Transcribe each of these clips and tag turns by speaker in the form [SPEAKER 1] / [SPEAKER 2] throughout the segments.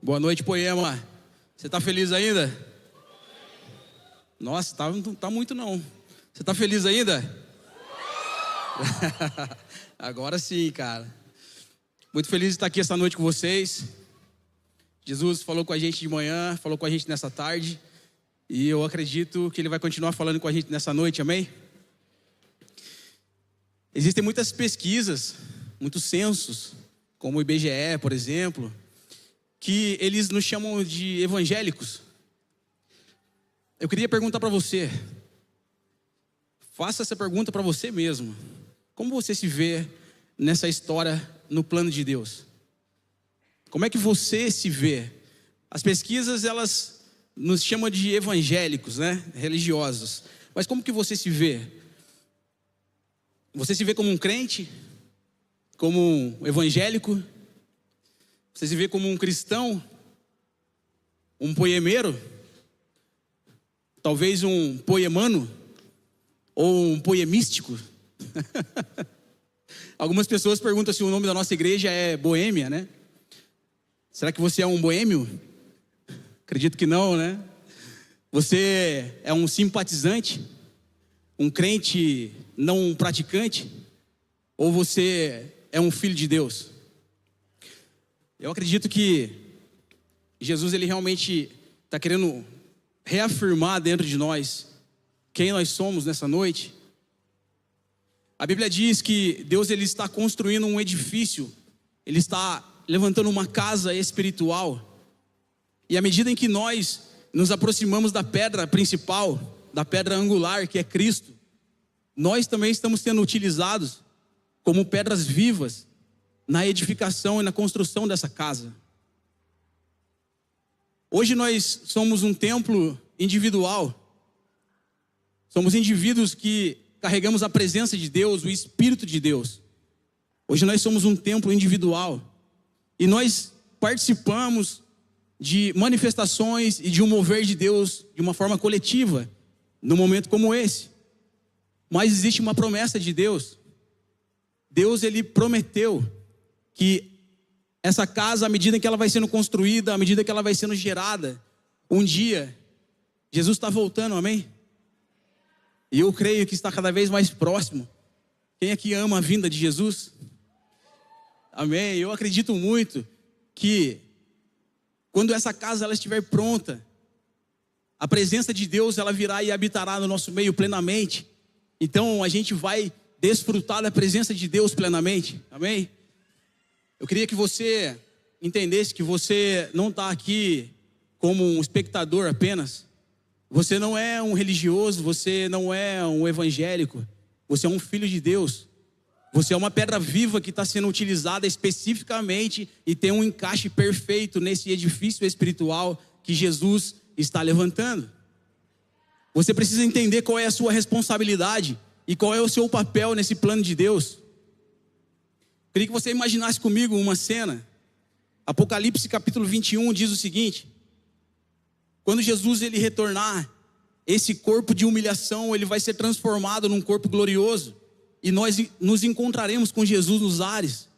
[SPEAKER 1] Boa noite, Poema. Você tá feliz ainda? Nossa, não tá muito não. Você tá feliz ainda? Agora sim, cara. Muito feliz de estar aqui essa noite com vocês. Jesus falou com a gente de manhã, falou com a gente nessa tarde. E eu acredito que Ele vai continuar falando com a gente nessa noite, amém? Existem muitas pesquisas, muitos censos, como o IBGE, por exemplo, que eles nos chamam de evangélicos. Eu queria perguntar para você, faça essa pergunta para você mesmo. Como você se vê nessa história no plano de Deus? Como é que você se vê? As pesquisas, elas nos chamam de evangélicos, né? Religiosos. Mas como que você se vê? Você se vê como um crente? Como um evangélico? Você se vê como um cristão? Um poemeiro? Talvez um poemano? Ou um poemístico? Algumas pessoas perguntam se o nome da nossa igreja é Boêmia, né? Será que você é um boêmio? Acredito que não, né? Você é um simpatizante? Um crente não praticante? Ou você é um filho de Deus? Eu acredito que Jesus, ele realmente está querendo reafirmar dentro de nós quem nós somos nessa noite. A Bíblia diz que Deus, ele está construindo um edifício, Ele está levantando uma casa espiritual. E à medida em que nós nos aproximamos da pedra principal, da pedra angular, que é Cristo, nós também estamos sendo utilizados como pedras vivas na edificação e na construção dessa casa. Hoje nós somos um templo individual. Somos indivíduos que carregamos a presença de Deus, o Espírito de Deus. Hoje nós somos um templo individual. E nós participamos de manifestações e de um mover de Deus de uma forma coletiva, num momento como esse. Mas existe uma promessa de Deus. Deus, ele prometeu que essa casa, à medida que ela vai sendo construída, à medida que ela vai sendo gerada, um dia, Jesus está voltando, amém? E eu creio que está cada vez mais próximo. Quem aqui ama a vinda de Jesus? Amém? Eu acredito muito que quando essa casa ela estiver pronta, a presença de Deus ela virá e habitará no nosso meio plenamente. Então a gente vai desfrutar da presença de Deus plenamente, amém? Eu queria que você entendesse que você não está aqui como um espectador apenas. Você não é um religioso, você não é um evangélico. Você é um filho de Deus. Você é uma pedra viva que está sendo utilizada especificamente e tem um encaixe perfeito nesse edifício espiritual que Jesus está levantando. Você precisa entender qual é a sua responsabilidade e qual é o seu papel nesse plano de Deus. Queria que você imaginasse comigo uma cena. Apocalipse capítulo 21 diz o seguinte: quando Jesus ele retornar, esse corpo de humilhação ele vai ser transformado num corpo glorioso, e nós nos encontraremos com Jesus nos ares.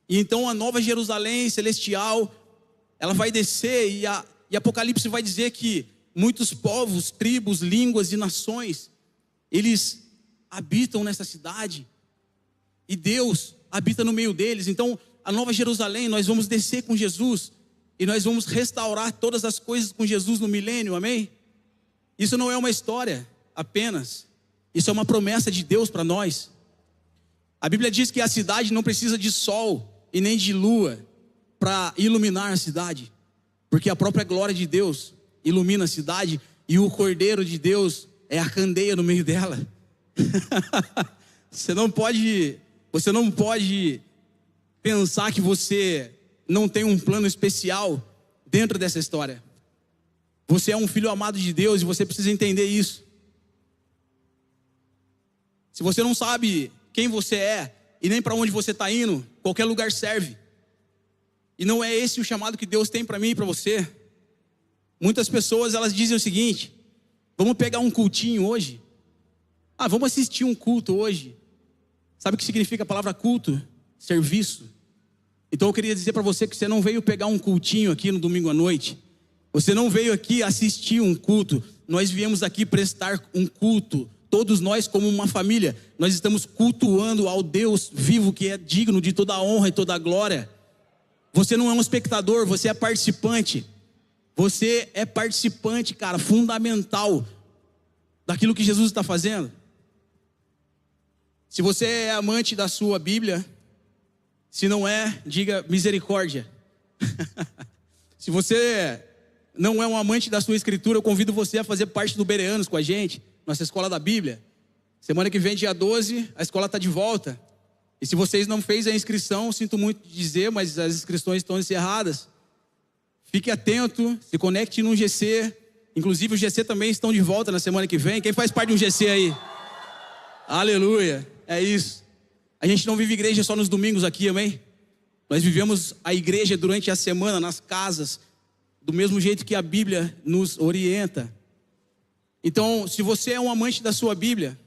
[SPEAKER 1] E então a nova Jerusalém celestial, ela vai descer, e Apocalipse vai dizer que muitos povos, tribos, línguas e nações, eles habitam nessa cidade, e Deus habita no meio deles. Então a nova Jerusalém, nós vamos descer com Jesus, e nós vamos restaurar todas as coisas com Jesus no milênio, amém? Isso não é uma história apenas, isso é uma promessa de Deus para nós. A Bíblia diz que a cidade não precisa de sol e nem de lua para iluminar a cidade, porque a própria glória de Deus ilumina a cidade, e o Cordeiro de Deus é a candeia no meio dela. Você não pode pensar que você não tem um plano especial dentro dessa história. Você é um filho amado de Deus e você precisa entender isso. Se você não sabe quem você é e nem para onde você está indo, qualquer lugar serve. E não é esse o chamado que Deus tem para mim e para você. Muitas pessoas elas dizem o seguinte: vamos pegar um cultinho hoje. Vamos assistir um culto hoje. Sabe o que significa a palavra culto? Serviço. Então eu queria dizer para você que você não veio pegar um cultinho aqui no domingo à noite. Você não veio aqui assistir um culto. Nós viemos aqui prestar um culto. Todos nós como uma família, nós estamos cultuando ao Deus vivo que é digno de toda a honra e toda a glória. Você não é um espectador, você é participante. Você é participante, cara, fundamental daquilo que Jesus está fazendo. Se você é amante da sua Bíblia, se não é, diga misericórdia. Se você não é um amante da sua escritura, eu convido você a fazer parte do Bereanos com a gente, nossa escola da Bíblia. Semana que vem, dia 12, a escola está de volta. E se vocês não fez a inscrição, sinto muito dizer, mas as inscrições estão encerradas. Fique atento, se conecte num GC. Inclusive o GC também estão de volta na semana que vem. Quem faz parte de um GC aí? Aleluia, é isso. A gente não vive igreja só nos domingos aqui, amém? Nós vivemos a igreja durante a semana, nas casas, do mesmo jeito que a Bíblia nos orienta. Então, se você é um amante da sua Bíblia,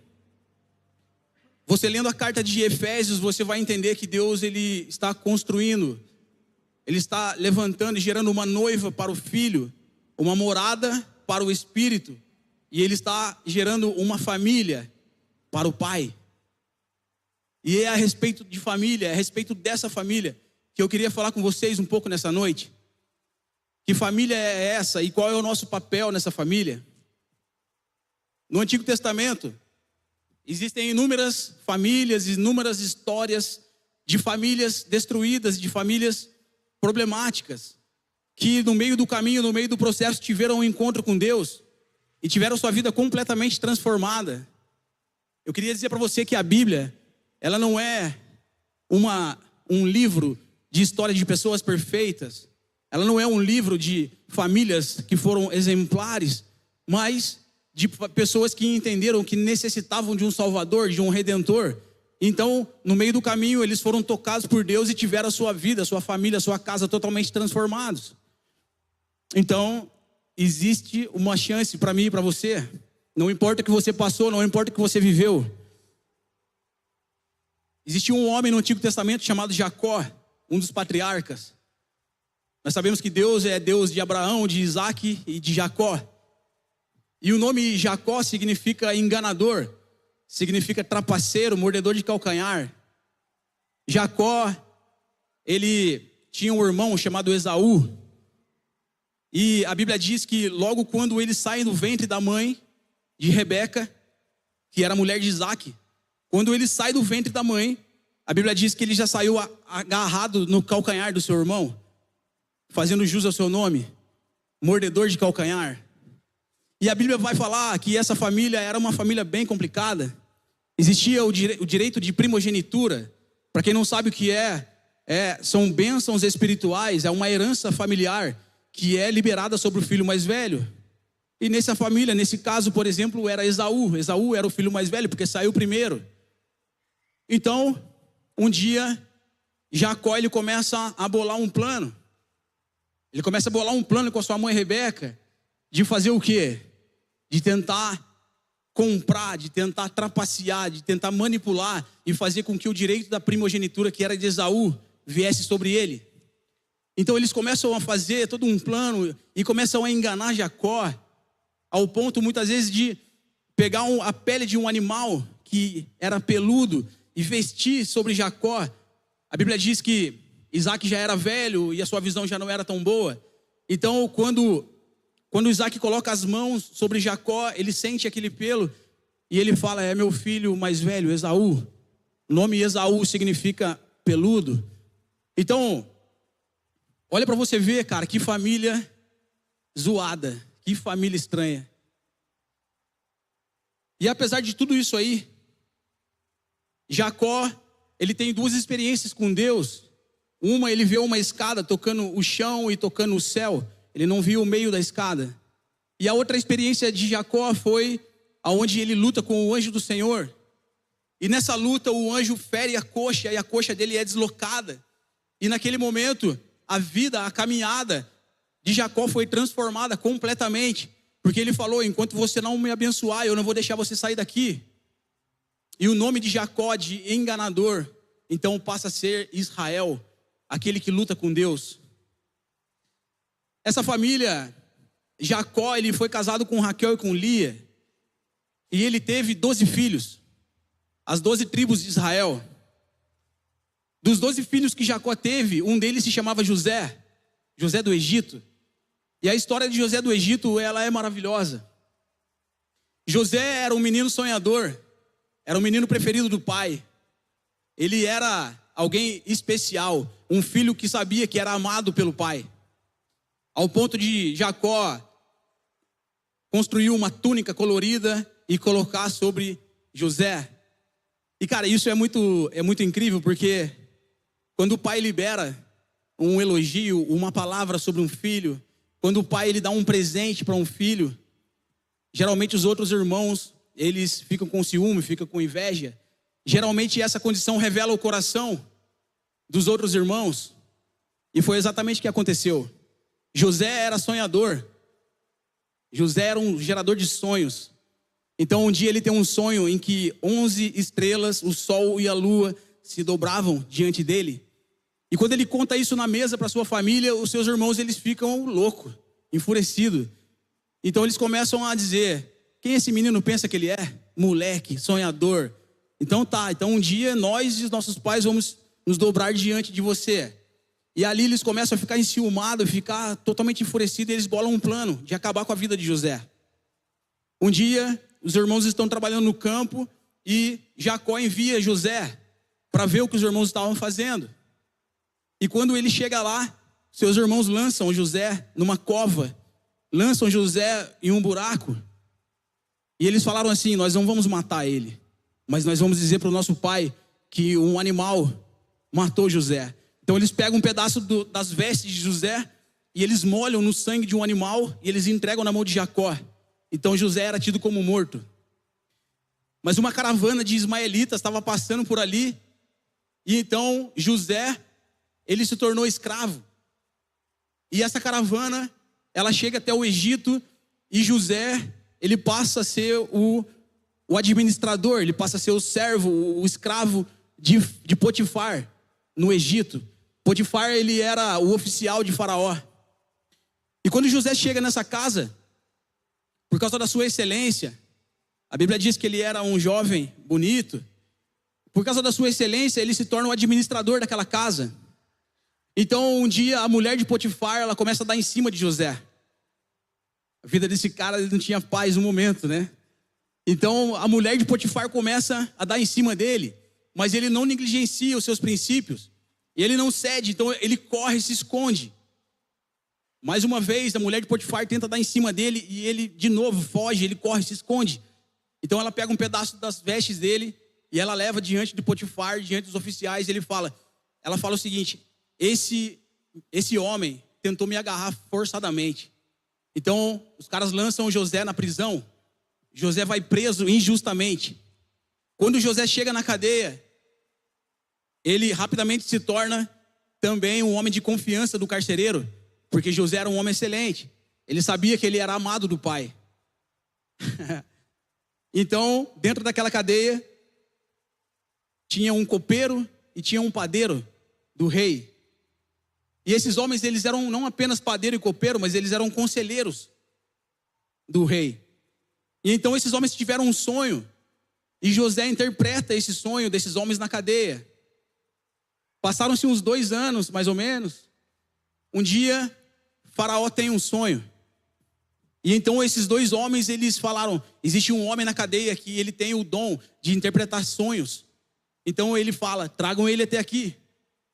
[SPEAKER 1] você lendo a carta de Efésios, você vai entender que Deus, Ele está construindo, Ele está levantando e gerando uma noiva para o Filho, uma morada para o Espírito, e Ele está gerando uma família para o Pai. E é a respeito de família, é a respeito dessa família que eu queria falar com vocês um pouco nessa noite. Que família é essa e qual é o nosso papel nessa família? No Antigo Testamento, existem inúmeras famílias, inúmeras histórias de famílias destruídas, de famílias problemáticas, que no meio do caminho, no meio do processo, tiveram um encontro com Deus e tiveram sua vida completamente transformada. Eu queria dizer para você que a Bíblia, ela não é um livro de história de pessoas perfeitas, ela não é um livro de famílias que foram exemplares, mas de pessoas que entenderam que necessitavam de um Salvador, de um Redentor. Então, no meio do caminho, eles foram tocados por Deus e tiveram a sua vida, a sua família, a sua casa totalmente transformados. Então, existe uma chance para mim e para você. Não importa o que você passou, não importa o que você viveu. Existia um homem no Antigo Testamento chamado Jacó, um dos patriarcas. Nós sabemos que Deus é Deus de Abraão, de Isaac e de Jacó. E o nome Jacó significa enganador, significa trapaceiro, mordedor de calcanhar. Jacó, ele tinha um irmão chamado Esaú. E a Bíblia diz que logo quando ele sai do ventre da mãe de Rebeca, que era mulher de Isaac, quando ele sai do ventre da mãe, a Bíblia diz que ele já saiu agarrado no calcanhar do seu irmão, fazendo jus ao seu nome, mordedor de calcanhar. E a Bíblia vai falar que essa família era uma família bem complicada. Existia o direito de primogenitura. Para quem não sabe o que são bênçãos espirituais, é uma herança familiar que é liberada sobre o filho mais velho. E nessa família, nesse caso, por exemplo, era Esaú. Esaú era o filho mais velho, porque saiu primeiro. Então, um dia, Jacó, ele começa a bolar um plano. Ele começa a bolar um plano com a sua mãe Rebeca, de fazer o quê? De tentar comprar, de tentar trapacear, de tentar manipular e fazer com que o direito da primogenitura, que era de Esaú, viesse sobre ele. Então eles começam a fazer todo um plano e começam a enganar Jacó, ao ponto muitas vezes de pegar a pele de um animal que era peludo e vestir sobre Jacó. A Bíblia diz que Isaac já era velho e a sua visão já não era tão boa. Então quando Isaac coloca as mãos sobre Jacó, ele sente aquele pelo e ele fala: é meu filho mais velho, Esaú. O nome Esaú significa peludo. Então, olha para você ver, cara, que família zoada, que família estranha. E apesar de tudo isso aí, Jacó, ele tem duas experiências com Deus. Uma, ele vê uma escada tocando o chão e tocando o céu. Ele não viu o meio da escada. E a outra experiência de Jacó foi aonde ele luta com o anjo do Senhor. E nessa luta o anjo fere a coxa e a coxa dele é deslocada. E naquele momento a caminhada de Jacó foi transformada completamente. Porque ele falou: enquanto você não me abençoar, eu não vou deixar você sair daqui. E o nome de Jacó, de enganador, então passa a ser Israel. aquele que luta com Deus. Essa família, Jacó, ele foi casado com Raquel e com Lia, e ele teve 12 filhos, as 12 tribos de Israel. Dos 12 filhos que Jacó teve, um deles se chamava José do Egito. E a história de José do Egito, ela é maravilhosa. José era um menino sonhador, era o menino preferido do pai. Ele era alguém especial, um filho que sabia que era amado pelo pai. Ao ponto de Jacó construir uma túnica colorida e colocar sobre José. E cara, isso é muito incrível, porque quando o pai libera um elogio, uma palavra sobre um filho, quando o pai ele dá um presente para um filho, geralmente os outros irmãos, eles ficam com ciúme, ficam com inveja. Geralmente essa condição revela o coração dos outros irmãos. E foi exatamente o que aconteceu. José era sonhador. José era um gerador de sonhos. Então um dia ele tem um sonho em que 11 estrelas, o sol e a lua se dobravam diante dele. E quando ele conta isso na mesa para sua família, os seus irmãos eles ficam loucos, enfurecidos. Então eles começam a dizer: quem esse menino pensa que ele é? Moleque, sonhador. Então um dia nós e os nossos pais vamos nos dobrar diante de você. E ali eles começam a ficar enciumados, ficar totalmente enfurecidos, e eles bolam um plano de acabar com a vida de José. Um dia, os irmãos estão trabalhando no campo e Jacó envia José para ver o que os irmãos estavam fazendo. E quando ele chega lá, seus irmãos lançam José numa cova, lançam José em um buraco. E eles falaram assim: nós não vamos matar ele, mas nós vamos dizer para o nosso pai que um animal matou José. Então eles pegam um pedaço das vestes de José e eles molham no sangue de um animal e eles entregam na mão de Jacó. Então José era tido como morto. Mas uma caravana de ismaelitas estava passando por ali, e então José, ele se tornou escravo. E essa caravana, ela chega até o Egito, e José, ele passa a ser o administrador, ele passa a ser o servo, o escravo de Potifar no Egito. Potifar, ele era o oficial de Faraó. E quando José chega nessa casa, por causa da sua excelência, a Bíblia diz que ele era um jovem bonito. Por causa da sua excelência, ele se torna o administrador daquela casa. Então um dia a mulher de Potifar, ela começa a dar em cima de José. A vida desse cara, ele não tinha paz um momento, né? Então a mulher de Potifar começa a dar em cima dele, mas ele não negligencia os seus princípios. E ele não cede, então ele corre e se esconde. Mais uma vez, a mulher de Potifar tenta dar em cima dele e ele de novo foge, ele corre e se esconde. Então ela pega um pedaço das vestes dele e ela leva diante de Potifar, diante dos oficiais, e ela fala o seguinte: esse homem tentou me agarrar forçadamente. Então os caras lançam José na prisão. José vai preso injustamente. Quando José chega na cadeia, ele rapidamente se torna também um homem de confiança do carcereiro, porque José era um homem excelente. Ele sabia que ele era amado do pai. Então, dentro daquela cadeia, tinha um copeiro e tinha um padeiro do rei. E esses homens, eles eram não apenas padeiro e copeiro, mas eles eram conselheiros do rei. E então esses homens tiveram um sonho, e José interpreta esse sonho desses homens na cadeia. Passaram-se uns 2 anos, mais ou menos. Um dia, Faraó tem um sonho. E então esses 2 homens, eles falaram: existe um homem na cadeia que ele tem o dom de interpretar sonhos. Então ele fala: tragam ele até aqui.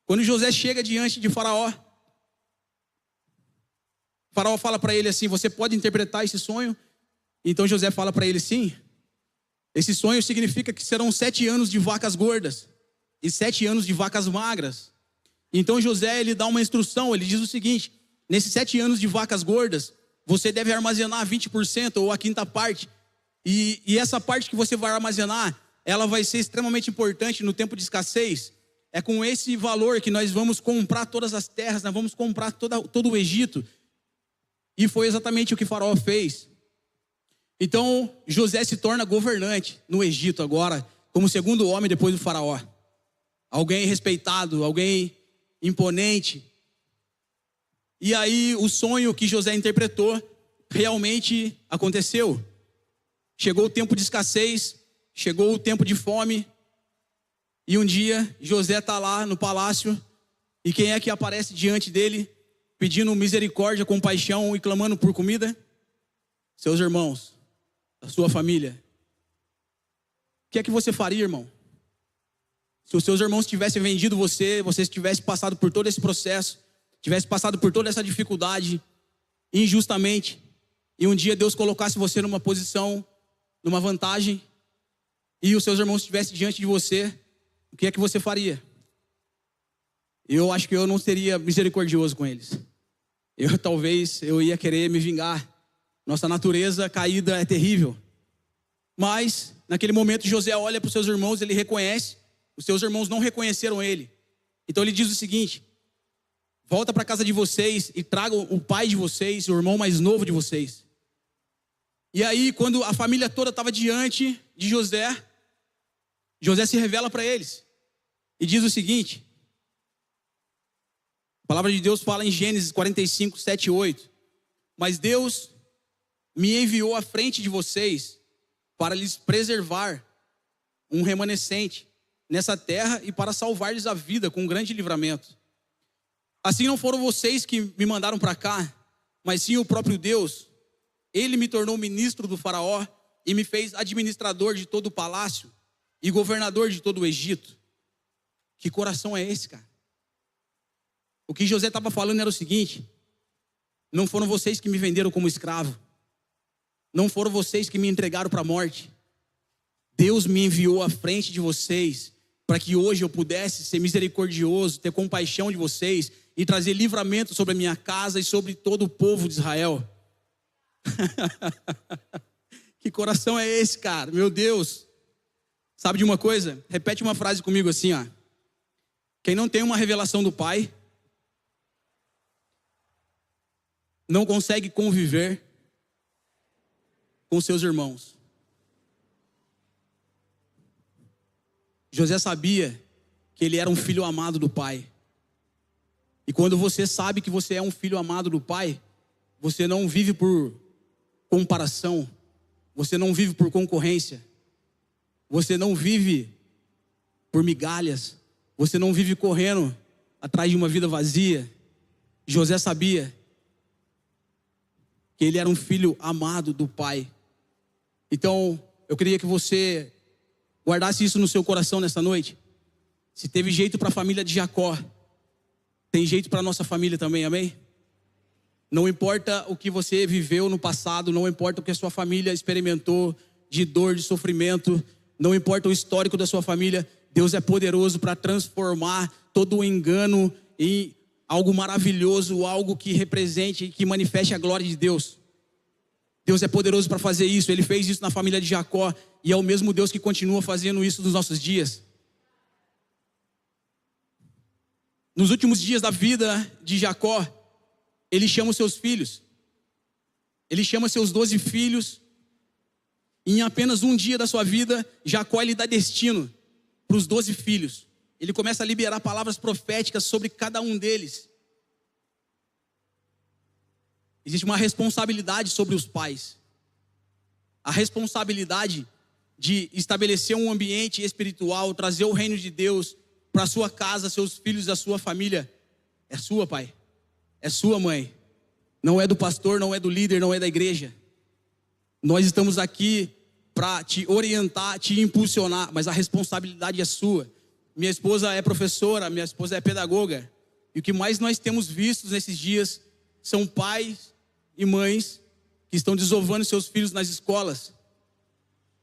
[SPEAKER 1] Quando José chega diante de Faraó, Faraó fala para ele assim: você pode interpretar esse sonho? Então José fala para ele: sim. Esse sonho significa que serão 7 anos de vacas gordas e 7 anos de vacas magras. Então José, ele dá uma instrução, ele diz o seguinte: nesses 7 anos de vacas gordas, você deve armazenar 20% ou a quinta parte. E essa parte que você vai armazenar, ela vai ser extremamente importante no tempo de escassez. É com esse valor que nós vamos comprar todas as terras, nós vamos comprar todo o Egito. E foi exatamente o que Faraó fez. Então José se torna governante no Egito agora, como segundo homem depois do Faraó. Alguém respeitado, alguém imponente. E aí o sonho que José interpretou realmente aconteceu. Chegou o tempo de escassez, chegou o tempo de fome. E um dia José está lá no palácio. E quem é que aparece diante dele, pedindo misericórdia, compaixão e clamando por comida? Seus irmãos, a sua família. O que é que você faria, irmão? Se os seus irmãos tivessem vendido você, você tivesse passado por todo esse processo, tivesse passado por toda essa dificuldade, injustamente, e um dia Deus colocasse você numa posição, numa vantagem, e os seus irmãos estivessem diante de você, o que é que você faria? Eu acho que eu não seria misericordioso com eles. Talvez eu ia querer me vingar. Nossa natureza caída é terrível. Mas, naquele momento, José olha para os seus irmãos, ele reconhece. Os seus irmãos não reconheceram ele. Então ele diz o seguinte: volta para a casa de vocês e tragam o pai de vocês, o irmão mais novo de vocês. E aí, quando a família toda estava diante de José, José se revela para eles. E diz o seguinte: a palavra de Deus fala em Gênesis 45, 7 e 8. Mas Deus me enviou à frente de vocês para lhes preservar um remanescente nessa terra e para salvar-lhes a vida com um grande livramento. Assim não foram vocês que me mandaram para cá, mas sim o próprio Deus. Ele me tornou ministro do faraó e me fez administrador de todo o palácio e governador de todo o Egito. Que coração é esse, cara? O que José estava falando era o seguinte: não foram vocês que me venderam como escravo, não foram vocês que me entregaram para a morte. Deus me enviou à frente de vocês para que hoje eu pudesse ser misericordioso, ter compaixão de vocês e trazer livramento sobre a minha casa e sobre todo o povo de Israel. Que coração é esse, cara? Meu Deus. Sabe de uma coisa? Repete uma frase comigo assim, ó. Quem não tem uma revelação do Pai não consegue conviver com seus irmãos. José sabia que ele era um filho amado do Pai. E quando você sabe que você é um filho amado do Pai, você não vive por comparação, você não vive por concorrência, você não vive por migalhas, você não vive correndo atrás de uma vida vazia. José sabia que ele era um filho amado do Pai. Então, eu queria que você guardasse isso no seu coração nessa noite. Se teve jeito para a família de Jacó, tem jeito para a nossa família também, amém? Não importa o que você viveu no passado, não importa o que a sua família experimentou de dor, de sofrimento, não importa o histórico da sua família, Deus é poderoso para transformar todo o engano em algo maravilhoso, algo que represente e que manifeste a glória de Deus. Deus é poderoso para fazer isso. Ele fez isso na família de Jacó e é o mesmo Deus que continua fazendo isso nos nossos dias. Nos últimos dias da vida de Jacó, ele chama os seus filhos. Ele chama seus 12 filhos. E em apenas um dia da sua vida, Jacó lhe dá destino para os 12 filhos. Ele começa a liberar palavras proféticas sobre cada um deles. Existe uma responsabilidade sobre os pais. A responsabilidade de estabelecer um ambiente espiritual, trazer o reino de Deus para a sua casa, seus filhos, a sua família. É sua, pai. É sua, mãe. Não é do pastor, não é do líder, não é da igreja. Nós estamos aqui para te orientar, te impulsionar, mas a responsabilidade é sua. Minha esposa é professora, minha esposa é pedagoga. E o que mais nós temos visto nesses dias são pais e mães que estão desovando seus filhos nas escolas,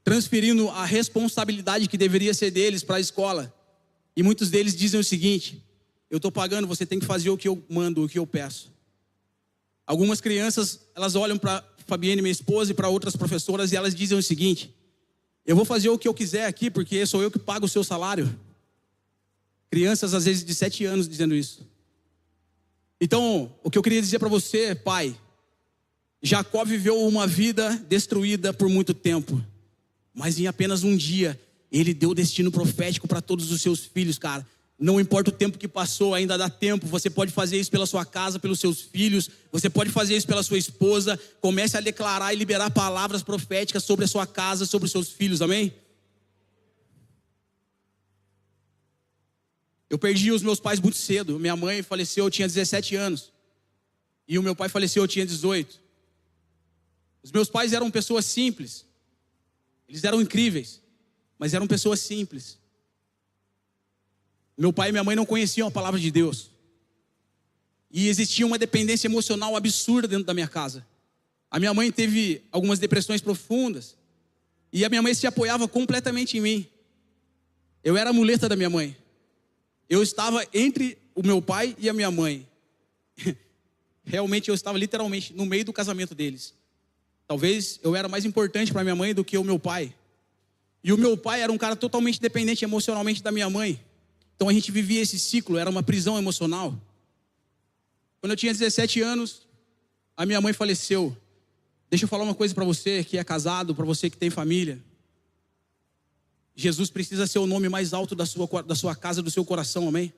[SPEAKER 1] transferindo a responsabilidade que deveria ser deles para a escola. E muitos deles dizem o seguinte: eu estou pagando, você tem que fazer o que eu mando, o que eu peço. Algumas crianças, elas olham para Fabienne, minha esposa, e para outras professoras, e elas dizem o seguinte: eu vou fazer o que eu quiser aqui, porque sou eu que pago o seu salário. Crianças, às vezes, de 7 anos dizendo isso. Então, o que eu queria dizer para você, pai: Jacó viveu uma vida destruída por muito tempo, mas em apenas um dia, ele deu destino profético para todos os seus filhos, cara. Não importa o tempo que passou, ainda dá tempo. Você pode fazer isso pela sua casa, pelos seus filhos. Você pode fazer isso pela sua esposa. Comece a declarar e liberar palavras proféticas sobre a sua casa, sobre os seus filhos, amém? Eu perdi os meus pais muito cedo. Minha mãe faleceu, eu tinha 17 anos. E o meu pai faleceu, eu tinha 18. Os meus pais eram pessoas simples. Eles eram incríveis, mas eram pessoas simples. Meu pai e minha mãe não conheciam a palavra de Deus. E existia uma dependência emocional absurda dentro da minha casa. A minha mãe teve algumas depressões profundas. E a minha mãe se apoiava completamente em mim. Eu era a muleta da minha mãe. Eu estava entre o meu pai e a minha mãe. Realmente eu estava literalmente no meio do casamento deles. Talvez eu era mais importante para minha mãe do que o meu pai. E o meu pai era um cara totalmente dependente emocionalmente da minha mãe. Então a gente vivia esse ciclo, era uma prisão emocional. Quando eu tinha 17 anos, a minha mãe faleceu. Deixa eu falar uma coisa para você que é casado, para você que tem família. Jesus precisa ser o nome mais alto da sua casa, do seu coração, amém?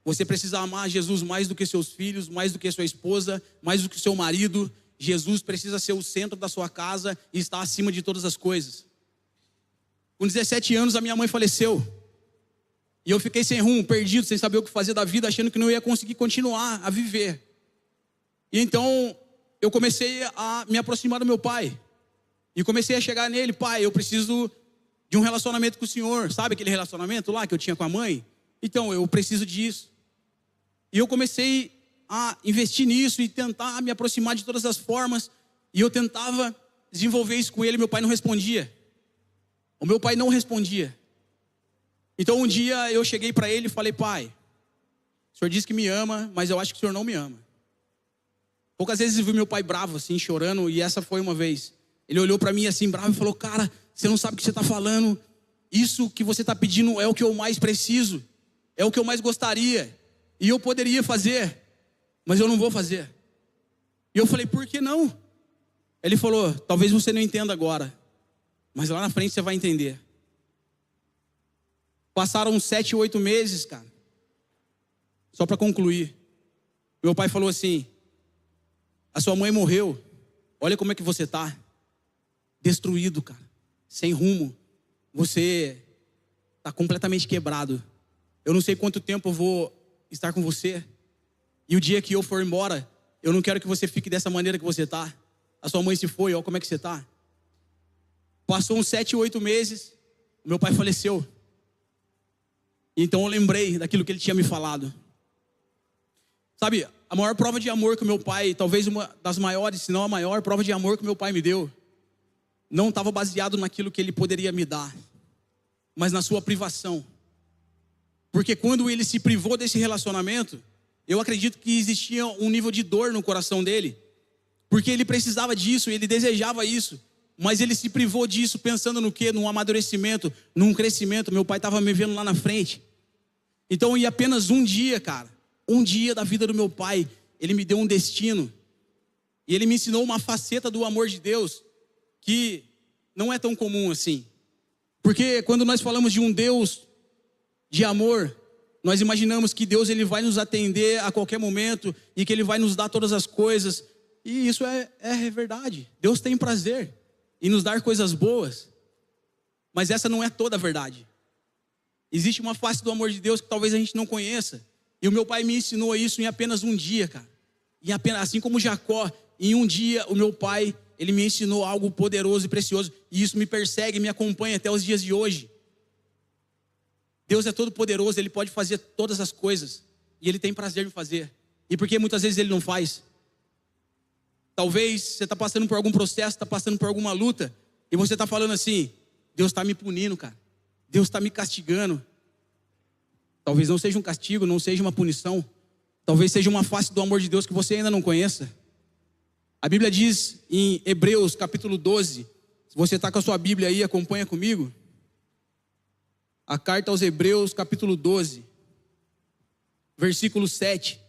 [SPEAKER 1] Você precisa amar Jesus mais do que seus filhos, mais do que sua esposa, mais do que seu marido. Jesus precisa ser o centro da sua casa e estar acima de todas as coisas. Com 17 anos a minha mãe faleceu. E eu fiquei sem rumo, perdido, sem saber o que fazer da vida, achando que não ia conseguir continuar a viver. E então eu comecei a me aproximar do meu pai. E comecei a chegar nele: pai, eu preciso de um relacionamento com o senhor. Sabe aquele relacionamento lá que eu tinha com a mãe? Então, eu preciso disso. E eu comecei a investir nisso e tentar me aproximar de todas as formas. E eu tentava desenvolver isso com ele, meu pai não respondia. O meu pai não respondia. Então um dia eu cheguei para ele e falei: pai, o senhor diz que me ama, mas eu acho que o senhor não me ama. Poucas vezes eu vi meu pai bravo assim, chorando, e essa foi uma vez. Ele olhou para mim assim bravo e falou: cara, você não sabe o que você está falando. Isso que você está pedindo é o que eu mais preciso, é o que eu mais gostaria, e eu poderia fazer, mas eu não vou fazer. E eu falei: por que não? Ele falou: talvez você não entenda agora, mas lá na frente você vai entender. Passaram uns 7, 8 meses, cara. Só para concluir. Meu pai falou assim: a sua mãe morreu. Olha como é que você tá. Destruído, cara. Sem rumo. Você tá completamente quebrado. Eu não sei quanto tempo eu vou estar com você. E o dia que eu for embora, eu não quero que você fique dessa maneira que você tá. A sua mãe se foi, olha como é que você tá. Passou uns 7, 8 meses. Meu pai faleceu. Então eu lembrei daquilo que ele tinha me falado. Sabe, a maior prova de amor que o meu pai, talvez uma das maiores, se não a maior prova de amor que o meu pai me deu, não estava baseado naquilo que ele poderia me dar, mas na sua privação. Porque quando ele se privou desse relacionamento, eu acredito que existia um nível de dor no coração dele, porque ele precisava disso, ele desejava isso. Mas ele se privou disso pensando no quê? Num amadurecimento, num crescimento. Meu pai estava me vendo lá na frente. Então, em apenas um dia, cara, um dia da vida do meu pai, ele me deu um destino. E ele me ensinou uma faceta do amor de Deus que não é tão comum assim. Porque quando nós falamos de um Deus de amor, nós imaginamos que Deus ele vai nos atender a qualquer momento e que ele vai nos dar todas as coisas. E isso é verdade. Deus tem prazer e nos dar coisas boas, mas essa não é toda a verdade. Existe uma face do amor de Deus que talvez a gente não conheça, e o meu pai me ensinou isso em apenas um dia, cara. Assim como Jacó, em um dia o meu pai, ele me ensinou algo poderoso e precioso, e isso me persegue, me acompanha até os dias de hoje. Deus é todo poderoso, ele pode fazer todas as coisas, e ele tem prazer em fazer. E por que muitas vezes ele não faz? Talvez você está passando por algum processo, está passando por alguma luta, e você está falando assim: Deus está me punindo, cara. Deus está me castigando. Talvez não seja um castigo, não seja uma punição. Talvez seja uma face do amor de Deus que você ainda não conheça. A Bíblia diz em Hebreus capítulo 12, se você está com a sua Bíblia aí, acompanha comigo. A carta aos Hebreus capítulo 12, versículo 7.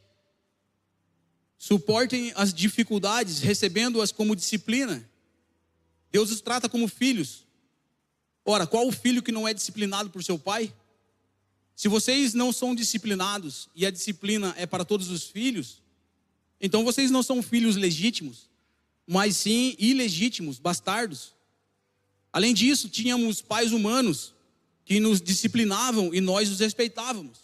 [SPEAKER 1] Suportem as dificuldades, recebendo-as como disciplina. Deus os trata como filhos. Ora, qual o filho que não é disciplinado por seu pai? Se vocês não são disciplinados e a disciplina é para todos os filhos, então vocês não são filhos legítimos, mas sim ilegítimos, bastardos. Além disso, tínhamos pais humanos que nos disciplinavam e nós os respeitávamos.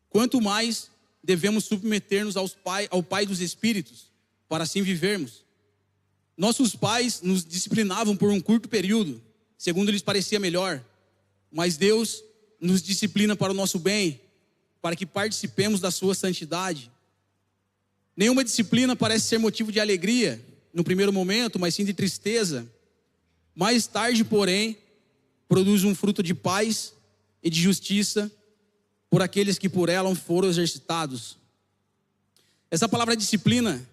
[SPEAKER 1] Quanto mais devemos submeter-nos ao Pai dos Espíritos, para assim vivermos. Nossos pais nos disciplinavam por um curto período, segundo lhes parecia melhor, mas Deus nos disciplina para o nosso bem, para que participemos da sua santidade. Nenhuma disciplina parece ser motivo de alegria no primeiro momento, mas sim de tristeza. Mais tarde, porém, produz um fruto de paz e de justiça por aqueles que por ela foram exercitados. Essa palavra disciplina,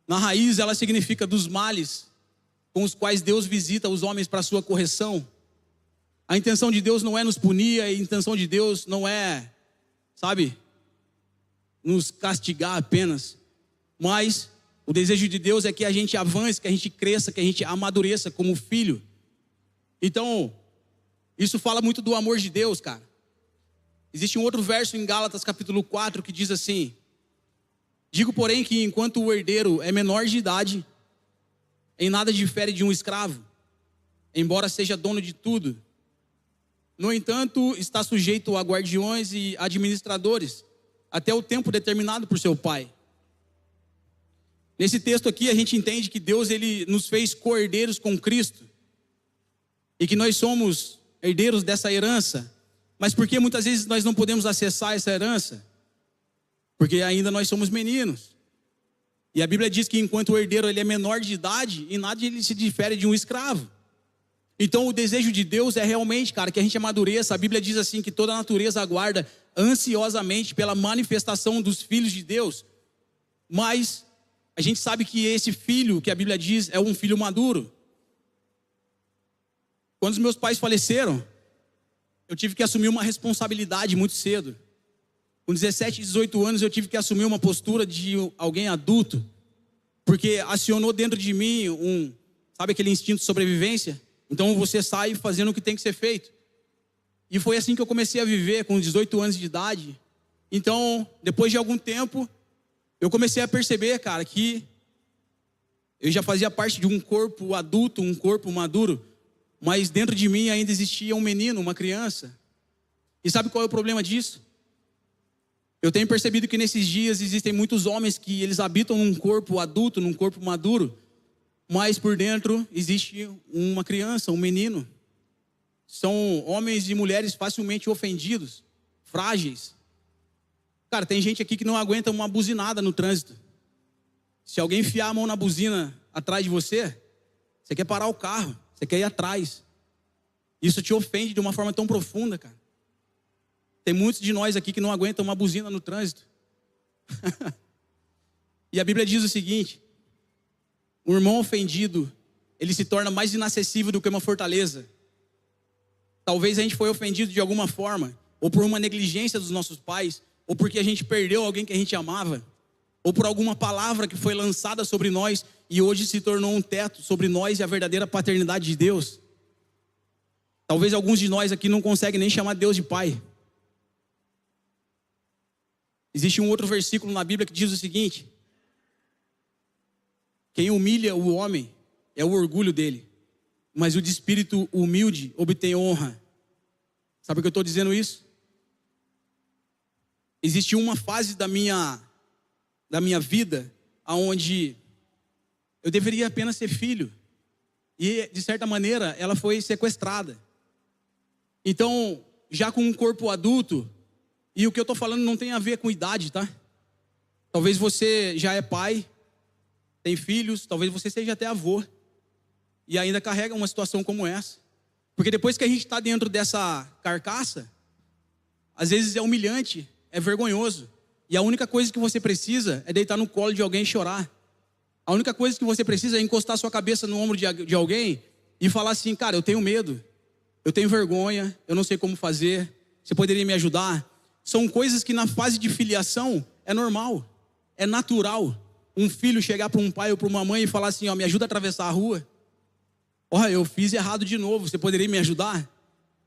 [SPEAKER 1] na raiz, ela significa dos males com os quais Deus visita os homens para a sua correção. A intenção de Deus não é nos punir, a intenção de Deus não é, nos castigar apenas. Mas o desejo de Deus é que a gente avance, que a gente cresça, que a gente amadureça como filho. Então, isso fala muito do amor de Deus, cara. Existe um outro verso em Gálatas capítulo 4 que diz assim: digo, porém, que enquanto o herdeiro é menor de idade, em nada difere de um escravo, embora seja dono de tudo. No entanto, está sujeito a guardiões e administradores, até o tempo determinado por seu pai. Nesse texto aqui a gente entende que Deus ele nos fez co-herdeiros com Cristo, e que nós somos herdeiros dessa herança. Mas por que muitas vezes nós não podemos acessar essa herança? Porque ainda nós somos meninos. E a Bíblia diz que enquanto o herdeiro ele é menor de idade, em nada ele se difere de um escravo. Então o desejo de Deus é realmente, cara, que a gente amadureça. A Bíblia diz assim que toda a natureza aguarda ansiosamente pela manifestação dos filhos de Deus. Mas a gente sabe que esse filho, que a Bíblia diz, é um filho maduro. Quando os meus pais faleceram, eu tive que assumir uma responsabilidade muito cedo. Com 17, 18 anos eu tive que assumir uma postura de alguém adulto, porque acionou dentro de mim aquele instinto de sobrevivência? Então você sai fazendo o que tem que ser feito. E foi assim que eu comecei a viver, com 18 anos de idade. Então, depois de algum tempo, eu comecei a perceber, cara, que eu já fazia parte de um corpo adulto, um corpo maduro, mas dentro de mim ainda existia um menino, uma criança. E sabe qual é o problema disso? Eu tenho percebido que nesses dias existem muitos homens que eles habitam num corpo adulto, num corpo maduro, mas por dentro existe uma criança, um menino. São homens e mulheres facilmente ofendidos, frágeis. Cara, tem gente aqui que não aguenta uma buzinada no trânsito. Se alguém enfiar a mão na buzina atrás de você, você quer parar o carro, você quer ir atrás. Isso te ofende de uma forma tão profunda, cara. Tem muitos de nós aqui que não aguentam uma buzina no trânsito. E a Bíblia diz o seguinte: um irmão ofendido, ele se torna mais inacessível do que uma fortaleza. Talvez a gente foi ofendido de alguma forma, ou por uma negligência dos nossos pais, ou porque a gente perdeu alguém que a gente amava, ou por alguma palavra que foi lançada sobre nós e hoje se tornou um teto sobre nós e a verdadeira paternidade de Deus. Talvez alguns de nós aqui não conseguem nem chamar Deus de pai. Existe um outro versículo na Bíblia que diz o seguinte: quem humilha o homem é o orgulho dele, mas o de espírito humilde obtém honra. Sabe por que eu estou dizendo isso? Existe uma fase da minha vida onde eu deveria apenas ser filho, e de certa maneira ela foi sequestrada. Então, já com um corpo adulto, e o que eu estou falando não tem a ver com idade, tá? Talvez você já é pai, tem filhos, talvez você seja até avô, e ainda carrega uma situação como essa. Porque depois que a gente está dentro dessa carcaça, às vezes é humilhante, é vergonhoso. E a única coisa que você precisa é deitar no colo de alguém e chorar. A única coisa que você precisa é encostar sua cabeça no ombro de alguém e falar assim: cara, eu tenho medo, eu tenho vergonha, eu não sei como fazer, você poderia me ajudar? São coisas que na fase de filiação é normal, é natural. Um filho chegar para um pai ou para uma mãe e falar assim: ó, me ajuda a atravessar a rua. Olha, eu fiz errado de novo, você poderia me ajudar?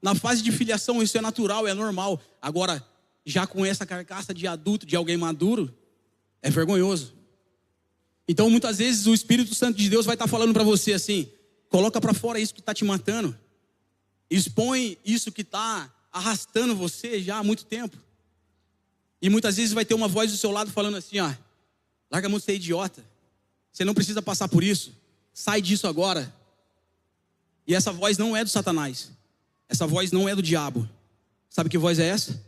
[SPEAKER 1] Na fase de filiação isso é natural, é normal. Agora, já com essa carcaça de adulto, de alguém maduro, é vergonhoso. Então muitas vezes o Espírito Santo de Deus vai estar falando para você assim: coloca para fora isso que está te matando. Expõe isso que está arrastando você já há muito tempo. E muitas vezes vai ter uma voz do seu lado falando assim: ó, larga a mão de ser idiota. Você não precisa passar por isso. Sai disso agora. E essa voz não é do Satanás. Essa voz não é do diabo. Sabe que voz é essa?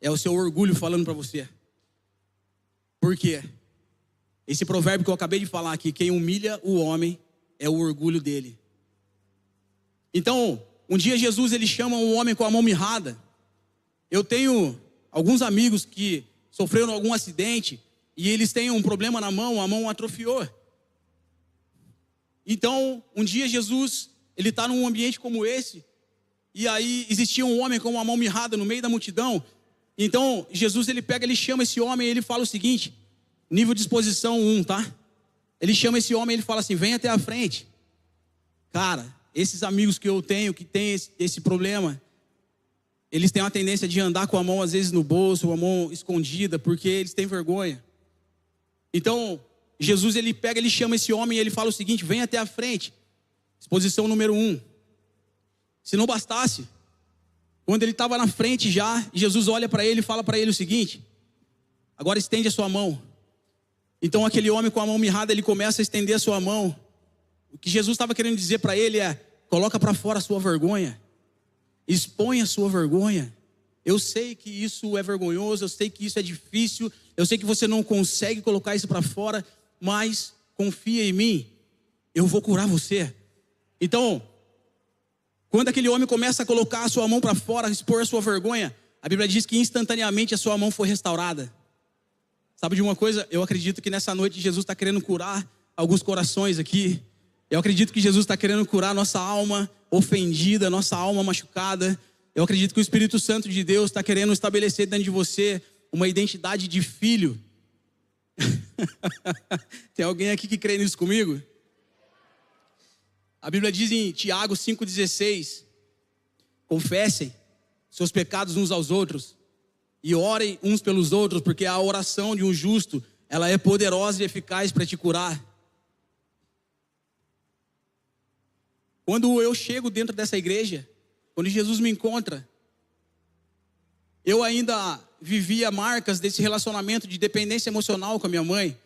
[SPEAKER 1] É o seu orgulho falando para você. Por quê? Esse provérbio que eu acabei de falar aqui: quem humilha o homem é o orgulho dele. Então, um dia Jesus ele chama um homem com a mão mirrada. Eu tenho alguns amigos que sofreram algum acidente e eles têm um problema na mão, a mão atrofiou. Então, um dia Jesus, ele está num ambiente como esse, e aí existia um homem com uma mão mirrada no meio da multidão. Então, Jesus, ele pega, ele chama esse homem e ele fala o seguinte, nível de exposição 1, tá? Ele chama esse homem e ele fala assim: vem até a frente. Cara, esses amigos que eu tenho, que tem esse problema, eles têm uma tendência de andar com a mão às vezes no bolso, a mão escondida, porque eles têm vergonha. Então, Jesus ele pega, ele chama esse homem e ele fala o seguinte: vem até a frente. Exposição número 1. Se não bastasse, quando ele estava na frente já, Jesus olha para ele e fala para ele o seguinte: agora estende a sua mão. Então aquele homem com a mão mirrada, ele começa a estender a sua mão. O que Jesus estava querendo dizer para ele é: coloca para fora a sua vergonha. Expõe a sua vergonha. Eu sei que isso é vergonhoso, eu sei que isso é difícil, eu sei que você não consegue colocar isso para fora, mas confia em mim, eu vou curar você. Então, quando aquele homem começa a colocar a sua mão para fora, expor a sua vergonha, a Bíblia diz que instantaneamente a sua mão foi restaurada. Sabe de uma coisa? Eu acredito que nessa noite Jesus está querendo curar alguns corações aqui. Eu acredito que Jesus está querendo curar nossa alma ofendida, nossa alma machucada. Eu acredito que o Espírito Santo de Deus está querendo estabelecer dentro de você uma identidade de filho. Tem alguém aqui que crê nisso comigo? A Bíblia diz em Tiago 5,16: confessem seus pecados uns aos outros e orem uns pelos outros, porque a oração de um justo, ela é poderosa e eficaz para te curar. Quando eu chego dentro dessa igreja, quando Jesus me encontra, eu ainda vivia marcas desse relacionamento de dependência emocional com a minha mãe.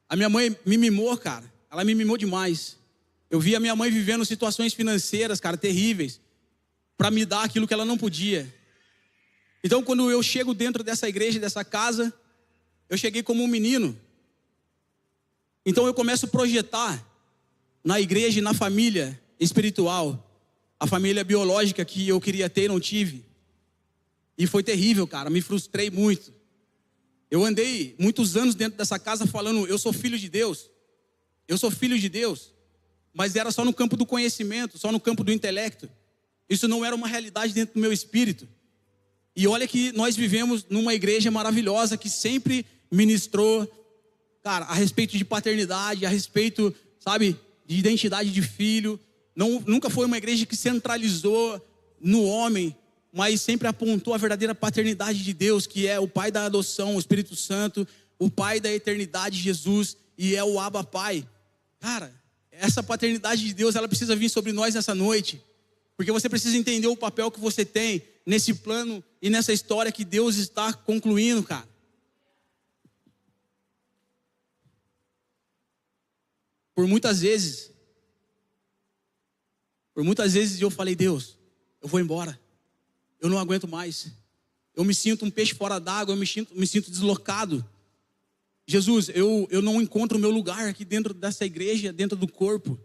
[SPEAKER 1] A minha mãe me mimou, cara. Ela me mimou demais. Eu via a minha mãe vivendo situações financeiras, cara, terríveis, para me dar aquilo que ela não podia. Então, quando eu chego dentro dessa igreja, dessa casa, eu cheguei como um menino. Então, eu começo a projetar na igreja e na família espiritual, a família biológica que eu queria ter e não tive. E foi terrível, cara, me frustrei muito. Eu andei muitos anos dentro dessa casa falando: eu sou filho de Deus, eu sou filho de Deus. Mas era só no campo do conhecimento, só no campo do intelecto. Isso não era uma realidade dentro do meu espírito. E olha que nós vivemos numa igreja maravilhosa que sempre ministrou, cara, a respeito de paternidade, a respeito, sabe, de identidade de filho. Nunca foi uma igreja que centralizou no homem, mas sempre apontou a verdadeira paternidade de Deus, que é o Pai da adoção, o Espírito Santo, o Pai da eternidade, Jesus, e é o Abba Pai. Cara, essa paternidade de Deus, ela precisa vir sobre nós nessa noite, porque você precisa entender o papel que você tem nesse plano e nessa história que Deus está concluindo, cara. Por muitas vezes eu falei: Deus, eu vou embora, eu não aguento mais, eu me sinto um peixe fora d'água, eu me sinto deslocado. Jesus, eu não encontro o meu lugar aqui dentro dessa igreja, dentro do corpo.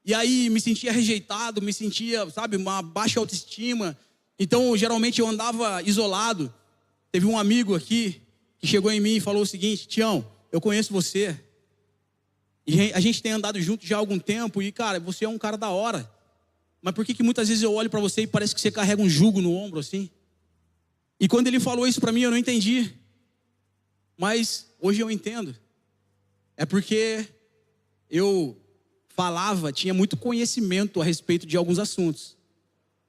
[SPEAKER 1] E aí me sentia rejeitado, me sentia, sabe, uma baixa autoestima. Então geralmente eu andava isolado. Teve um amigo aqui que chegou em mim e falou o seguinte: Tião, eu conheço você, e a gente tem andado junto já há algum tempo, e cara, você é um cara da hora, mas por que muitas vezes eu olho para você e parece que você carrega um jugo no ombro assim? E quando ele falou isso para mim, eu não entendi. Mas hoje eu entendo. É porque eu falava, tinha muito conhecimento a respeito de alguns assuntos.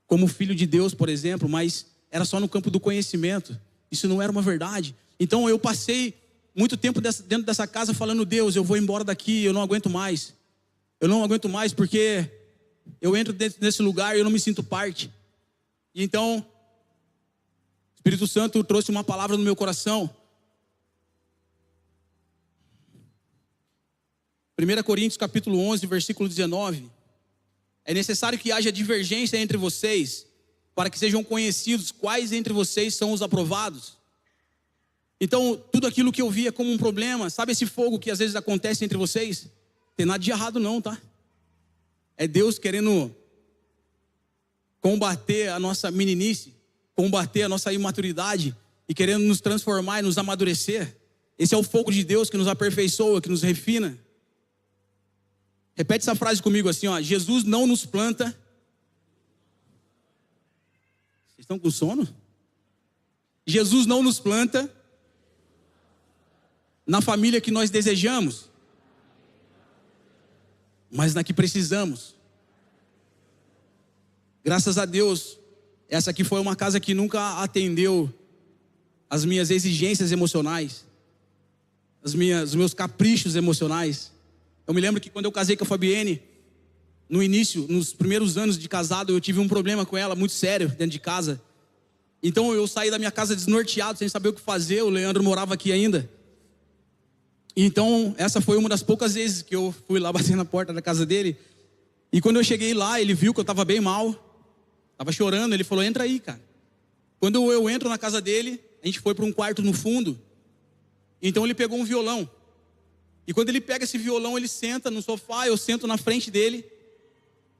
[SPEAKER 1] como filho de Deus, por exemplo, mas era só no campo do conhecimento. Isso não era uma verdade. Então eu passei muito tempo dentro dessa casa falando: Deus, eu vou embora daqui, eu não aguento mais. Eu não aguento mais porque eu entro dentro desse lugar e eu não me sinto parte. E então, o Espírito Santo trouxe uma palavra no meu coração. 1 Coríntios capítulo 11, versículo 19. É necessário que haja divergência entre vocês, para que sejam conhecidos quais entre vocês são os aprovados. Então, tudo aquilo que eu via como um problema, sabe esse fogo que às vezes acontece entre vocês? Não tem nada de errado não, tá? É Deus querendo combater a nossa meninice, combater a nossa imaturidade e querendo nos transformar e nos amadurecer. Esse é o fogo de Deus que nos aperfeiçoa, que nos refina. Repete essa frase comigo assim, ó: Jesus não nos planta. Vocês estão com sono? Jesus não nos planta na família que nós desejamos, mas na que precisamos. Graças a Deus, essa aqui foi uma casa que nunca atendeu as minhas exigências emocionais, os meus caprichos emocionais. Eu me lembro que quando eu casei com a Fabienne, no início, nos primeiros anos de casado, eu tive um problema com ela muito sério dentro de casa. Então eu saí da minha casa desnorteado, sem saber o que fazer. O Leandro morava aqui ainda. Então essa foi uma das poucas vezes que eu fui lá bater na porta da casa dele. E quando eu cheguei lá, ele viu que eu estava bem mal, estava chorando. Ele falou: entra aí, cara. Quando eu entro na casa dele, a gente foi para um quarto no fundo. Então ele pegou um violão. E quando ele pega esse violão, ele senta no sofá, eu sento na frente dele.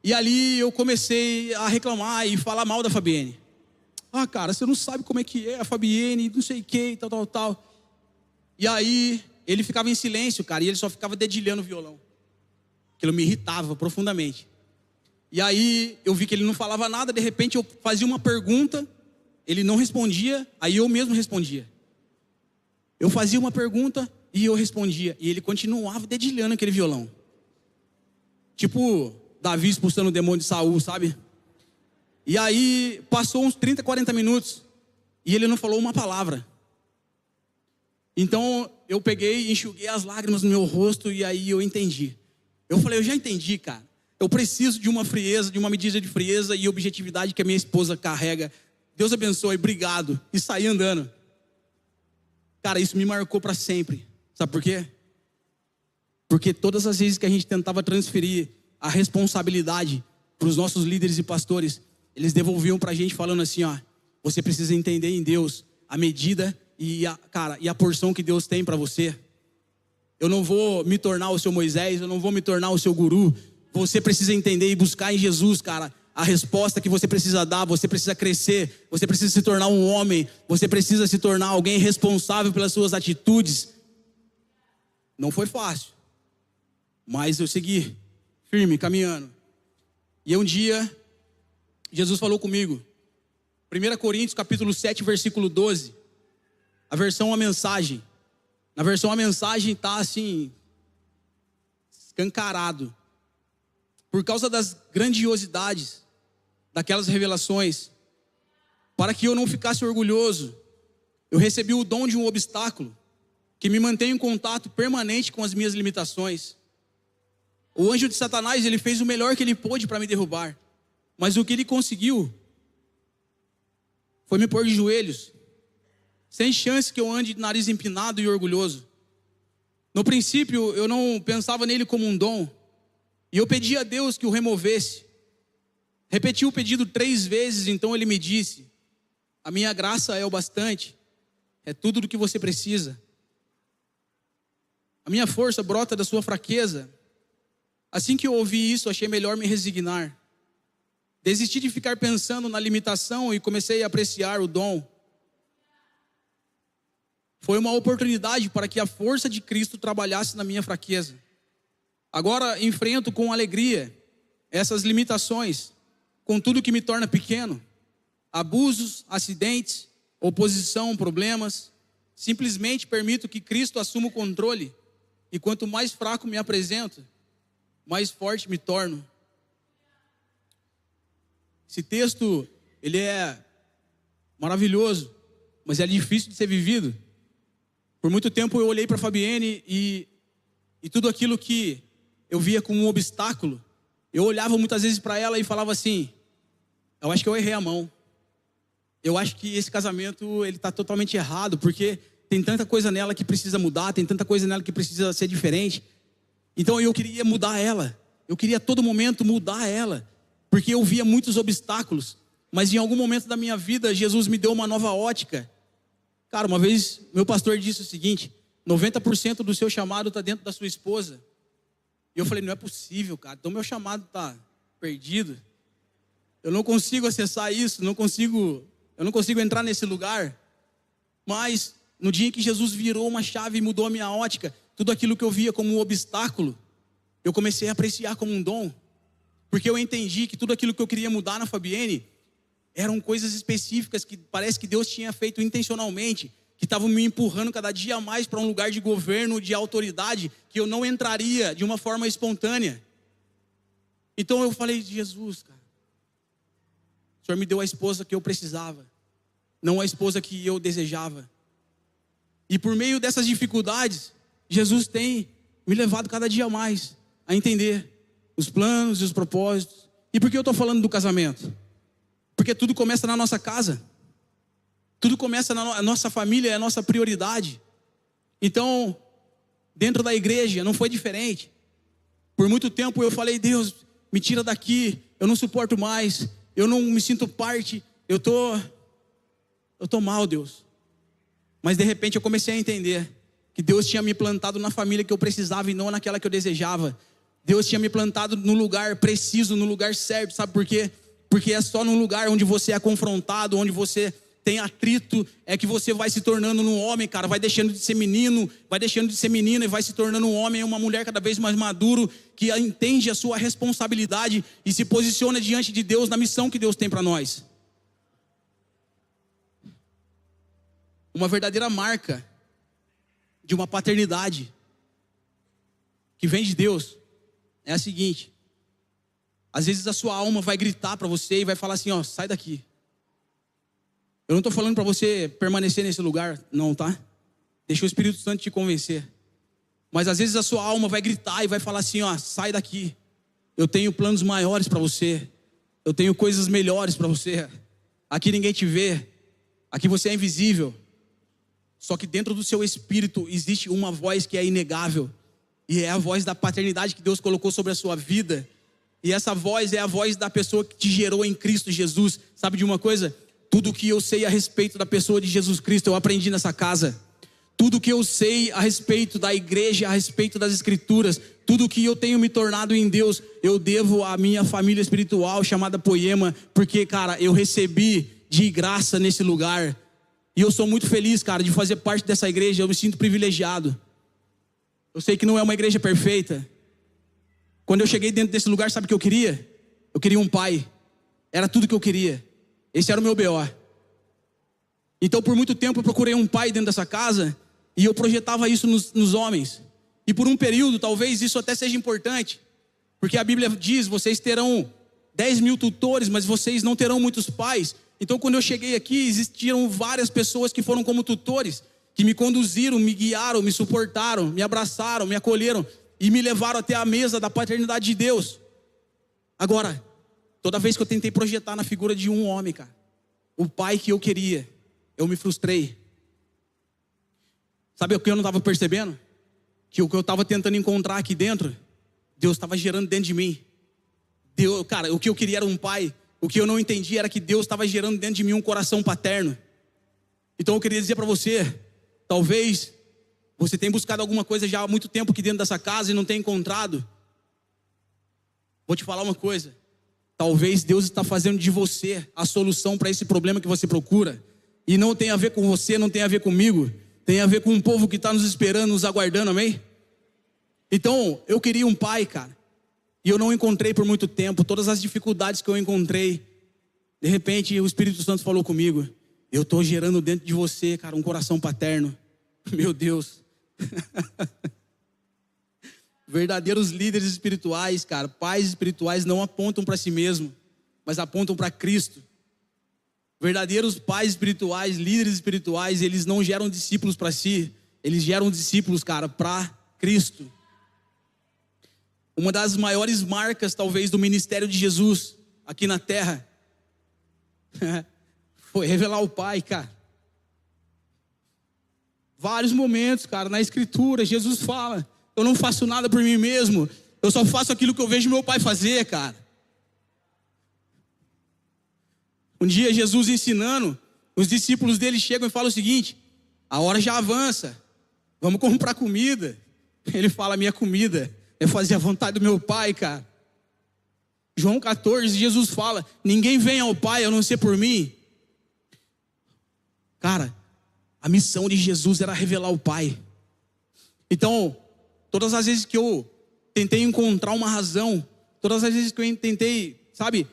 [SPEAKER 1] E ali eu comecei a reclamar e falar mal da Fabienne. Ah, cara, você não sabe como é que é a Fabienne, não sei o que, e tal. E aí ele ficava em silêncio, cara, e ele só ficava dedilhando o violão. Aquilo me irritava profundamente. E aí eu vi que ele não falava nada, de repente eu fazia uma pergunta, ele não respondia, aí eu mesmo respondia. Eu fazia uma pergunta e eu respondia, e ele continuava dedilhando aquele violão. Tipo Davi expulsando o demônio de Saul, sabe? E aí passou uns 30, 40 minutos e ele não falou uma palavra. Então eu peguei e enxuguei as lágrimas no meu rosto, e aí eu entendi. Eu falei: eu já entendi, cara. Eu preciso de uma frieza, de uma medida de frieza e objetividade que a minha esposa carrega. Deus abençoe, obrigado. E saí andando. Cara, isso me marcou para sempre. Sabe por quê? Porque todas as vezes que a gente tentava transferir a responsabilidade para os nossos líderes e pastores, eles devolviam para a gente falando assim, ó: você precisa entender em Deus a medida e a porção que Deus tem para você. Eu não vou me tornar o seu Moisés, eu não vou me tornar o seu guru. Você precisa entender e buscar em Jesus, cara, a resposta que você precisa dar. Você precisa crescer, você precisa se tornar um homem, você precisa se tornar alguém responsável pelas suas atitudes. Não foi fácil, mas eu segui firme, caminhando. E um dia Jesus falou comigo. 1 Coríntios capítulo 7, versículo 12. A versão A Mensagem. Na versão A Mensagem está assim, escancarado. Por causa das grandiosidades daquelas revelações, para que eu não ficasse orgulhoso, eu recebi o dom de um obstáculo que me mantém em contato permanente com as minhas limitações. O anjo de Satanás, ele fez o melhor que ele pôde para me derrubar, mas o que ele conseguiu foi me pôr de joelhos, sem chance que eu ande de nariz empinado e orgulhoso. No princípio eu não pensava nele como um dom, e eu pedi a Deus que o removesse. Repeti o pedido 3 vezes, então ele me disse: a minha graça é o bastante, é tudo do que você precisa. A minha força brota da sua fraqueza. Assim que eu ouvi isso, achei melhor me resignar. Desisti de ficar pensando na limitação e comecei a apreciar o dom. Foi uma oportunidade para que a força de Cristo trabalhasse na minha fraqueza. Agora enfrento com alegria essas limitações, com tudo que me torna pequeno. Abusos, acidentes, oposição, problemas. Simplesmente permito que Cristo assuma o controle. E quanto mais fraco me apresento, mais forte me torno. Esse texto, ele é maravilhoso, mas é difícil de ser vivido. Por muito tempo eu olhei para a Fabienne e tudo aquilo que eu via como um obstáculo, eu olhava muitas vezes para ela e falava assim: eu acho que eu errei a mão. Eu acho que esse casamento ele está totalmente errado, porque tem tanta coisa nela que precisa mudar, tem tanta coisa nela que precisa ser diferente. Então eu queria mudar ela, eu queria a todo momento mudar ela, porque eu via muitos obstáculos. Mas em algum momento da minha vida, Jesus me deu uma nova ótica. Cara, uma vez meu pastor disse o seguinte: 90% do seu chamado está dentro da sua esposa. E eu falei: não é possível, cara, então meu chamado está perdido. Eu não consigo acessar isso, eu não consigo entrar nesse lugar. Mas no dia em que Jesus virou uma chave e mudou a minha ótica, tudo aquilo que eu via como um obstáculo, eu comecei a apreciar como um dom. Porque eu entendi que tudo aquilo que eu queria mudar na Fabienne eram coisas específicas que parece que Deus tinha feito intencionalmente, que estavam me empurrando cada dia mais para um lugar de governo, de autoridade, que eu não entraria de uma forma espontânea. Então eu falei: Jesus, cara, o Senhor me deu a esposa que eu precisava, não a esposa que eu desejava. E por meio dessas dificuldades, Jesus tem me levado cada dia mais a entender os planos e os propósitos. E por que eu estou falando do casamento? Porque tudo começa na nossa casa. Tudo começa na nossa família, é a nossa prioridade. Então, dentro da igreja não foi diferente. Por muito tempo eu falei: Deus, me tira daqui, eu não suporto mais, eu não me sinto parte, eu tô mal, Deus. Mas de repente eu comecei a entender que Deus tinha me plantado na família que eu precisava e não naquela que eu desejava. Deus tinha me plantado no lugar preciso, no lugar certo. Sabe por quê? Porque é só num lugar onde você é confrontado, onde você tem atrito, é que você vai se tornando um homem, cara. Vai deixando de ser menino, vai deixando de ser menina e vai se tornando um homem, uma mulher cada vez mais maduro, que entende a sua responsabilidade e se posiciona diante de Deus na missão que Deus tem para nós. Uma verdadeira marca de uma paternidade que vem de Deus é a seguinte: às vezes a sua alma vai gritar para você e vai falar assim: ó, sai daqui. Eu não estou falando para você permanecer nesse lugar, não, tá? Deixa o Espírito Santo te convencer. Mas às vezes a sua alma vai gritar e vai falar assim: ó, sai daqui. Eu tenho planos maiores para você. Eu tenho coisas melhores para você. Aqui ninguém te vê. Aqui você é invisível. Só que dentro do seu espírito existe uma voz que é inegável. E é a voz da paternidade que Deus colocou sobre a sua vida. E essa voz é a voz da pessoa que te gerou em Cristo Jesus. Sabe de uma coisa? Tudo que eu sei a respeito da pessoa de Jesus Cristo, eu aprendi nessa casa. Tudo que eu sei a respeito da igreja, a respeito das escrituras, tudo que eu tenho me tornado em Deus, eu devo à minha família espiritual chamada Poema. Porque, cara, eu recebi de graça nesse lugar. E eu sou muito feliz, cara, de fazer parte dessa igreja. Eu me sinto privilegiado. Eu sei que não é uma igreja perfeita. Quando eu cheguei dentro desse lugar, sabe o que eu queria? Eu queria um pai. Era tudo que eu queria. Esse era o meu BO. Então por muito tempo eu procurei um pai dentro dessa casa, e eu projetava isso nos homens. E por um período, talvez isso até seja importante, porque a Bíblia diz: vocês terão 10.000 tutores, mas vocês não terão muitos pais. Então quando eu cheguei aqui, existiram várias pessoas que foram como tutores, que me conduziram, me guiaram, me suportaram, me abraçaram, me acolheram e me levaram até a mesa da paternidade de Deus. Agora, toda vez que eu tentei projetar na figura de um homem, cara, o pai que eu queria, eu me frustrei. Sabe o que eu não estava percebendo? Que o que eu estava tentando encontrar aqui dentro, Deus estava gerando dentro de mim. Cara, o que eu queria era um pai. O que eu não entendi era que Deus estava gerando dentro de mim um coração paterno. Então eu queria dizer para você, talvez você tenha buscado alguma coisa já há muito tempo aqui dentro dessa casa e não tenha encontrado. Vou te falar uma coisa: talvez Deus está fazendo de você a solução para esse problema que você procura. E não tem a ver com você, não tem a ver comigo. Tem a ver com um povo que está nos esperando, nos aguardando, amém? Então, eu queria um pai, cara. E eu não encontrei por muito tempo. Todas as dificuldades que eu encontrei, de repente o Espírito Santo falou comigo: eu estou gerando dentro de você, cara, um coração paterno. Meu Deus. Verdadeiros líderes espirituais, cara, pais espirituais não apontam para si mesmo. mas apontam para Cristo. Verdadeiros pais espirituais, líderes espirituais, eles não geram discípulos para si, eles geram discípulos, cara, para Cristo. Uma das maiores marcas, talvez, do ministério de Jesus aqui na terra foi revelar o Pai, cara. Vários momentos, cara, na Escritura, Jesus fala: eu não faço nada por mim mesmo, eu só faço aquilo que eu vejo meu Pai fazer, cara. Um dia Jesus ensinando, os discípulos dele chegam e falam o seguinte: a hora já avança, vamos comprar comida. Ele fala: minha comida é fazer a vontade do meu Pai, cara. João 14, Jesus fala: ninguém vem ao Pai a não ser por mim. Cara, a missão de Jesus era revelar o Pai. Então, todas as vezes que eu tentei encontrar uma razão, todas as vezes que eu tentei, sabe,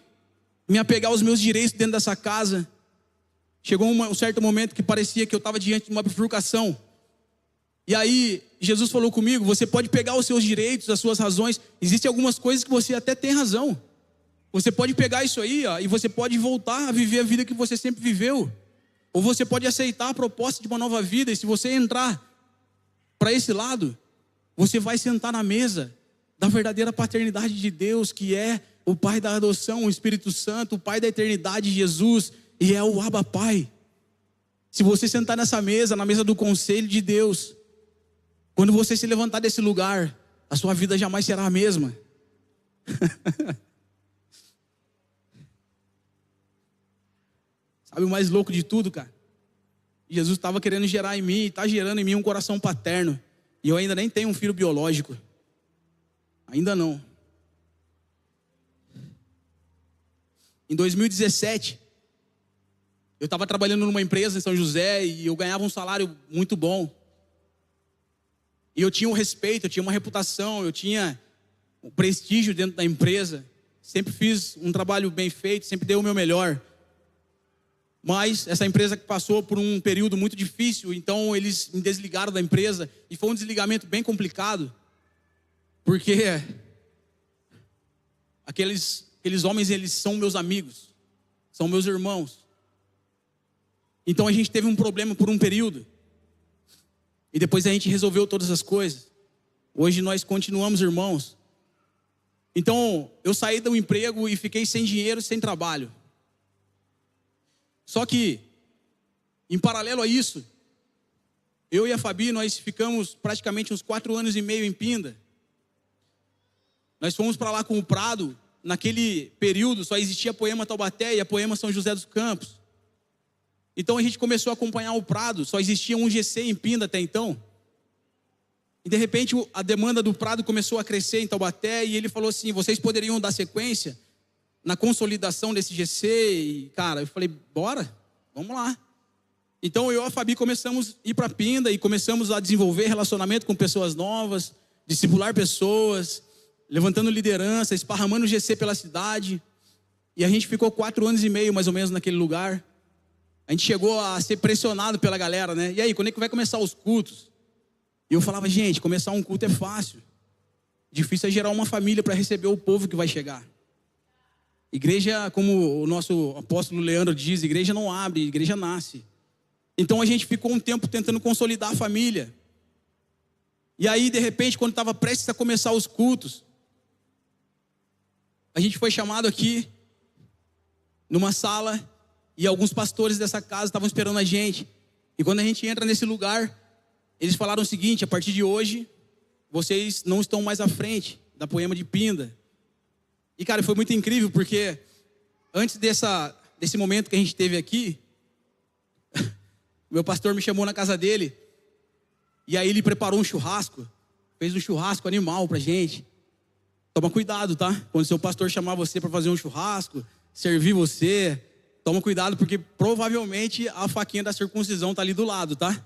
[SPEAKER 1] me apegar aos meus direitos dentro dessa casa, chegou um certo momento que parecia que eu estava diante de uma bifurcação. E aí, Jesus falou comigo: você pode pegar os seus direitos, as suas razões. Existem algumas coisas que você até tem razão. Você pode pegar isso aí, ó, e você pode voltar a viver a vida que você sempre viveu. Ou você pode aceitar a proposta de uma nova vida. E se você entrar para esse lado, você vai sentar na mesa da verdadeira paternidade de Deus, que é o Pai da adoção, o Espírito Santo, o Pai da eternidade, Jesus, e é o Abba Pai. Se você sentar nessa mesa, na mesa do conselho de Deus, quando você se levantar desse lugar, a sua vida jamais será a mesma. Sabe o mais louco de tudo, cara? Jesus estava querendo gerar em mim, está gerando em mim um coração paterno. E eu ainda nem tenho um filho biológico. Ainda não. Em 2017, eu estava trabalhando numa empresa em São José e eu ganhava um salário muito bom. E eu tinha um respeito, eu tinha uma reputação, eu tinha um prestígio dentro da empresa. Sempre fiz um trabalho bem feito, sempre dei o meu melhor. Mas essa empresa passou por um período muito difícil, então eles me desligaram da empresa. E foi um desligamento bem complicado, porque aqueles homens, eles são meus amigos, são meus irmãos. Então a gente teve um problema por um período, e depois a gente resolveu todas as coisas. Hoje nós continuamos irmãos. Então eu saí do emprego e fiquei sem dinheiro, sem trabalho. Só que, em paralelo a isso, eu e a Fabi, nós ficamos praticamente uns 4 anos e meio em Pinda. Nós fomos para lá com o Prado. Naquele período só existia a Poema Taubaté e a Poema São José dos Campos. Então a gente começou a acompanhar o Prado. Só existia um GC em Pinda até então. E de repente a demanda do Prado começou a crescer em Taubaté. E ele falou assim: vocês poderiam dar sequência na consolidação desse GC? E cara, eu falei: bora, vamos lá. Então eu e a Fabi começamos a ir para Pinda e começamos a desenvolver relacionamento com pessoas novas, discipular pessoas, levantando liderança, esparramando o GC pela cidade. E a gente ficou 4 anos e meio mais ou menos naquele lugar. A gente chegou a ser pressionado pela galera, né? E aí, quando é que vai começar os cultos? E eu falava: gente, começar um culto é fácil. Difícil é gerar uma família para receber o povo que vai chegar. Igreja, como o nosso apóstolo Leandro diz, igreja não abre, igreja nasce. Então a gente ficou um tempo tentando consolidar a família. E aí, de repente, quando estava prestes a começar os cultos, a gente foi chamado aqui, numa sala, e alguns pastores dessa casa estavam esperando a gente. E quando a gente entra nesse lugar, eles falaram o seguinte: a partir de hoje, vocês não estão mais à frente da Poema de Pinda. E cara, foi muito incrível, porque antes desse momento que a gente teve aqui, meu pastor me chamou na casa dele, e aí ele preparou um churrasco, fez um churrasco animal pra gente. Toma cuidado, tá? Quando seu pastor chamar você para fazer um churrasco, servir você, toma cuidado, porque provavelmente a faquinha da circuncisão tá ali do lado, tá?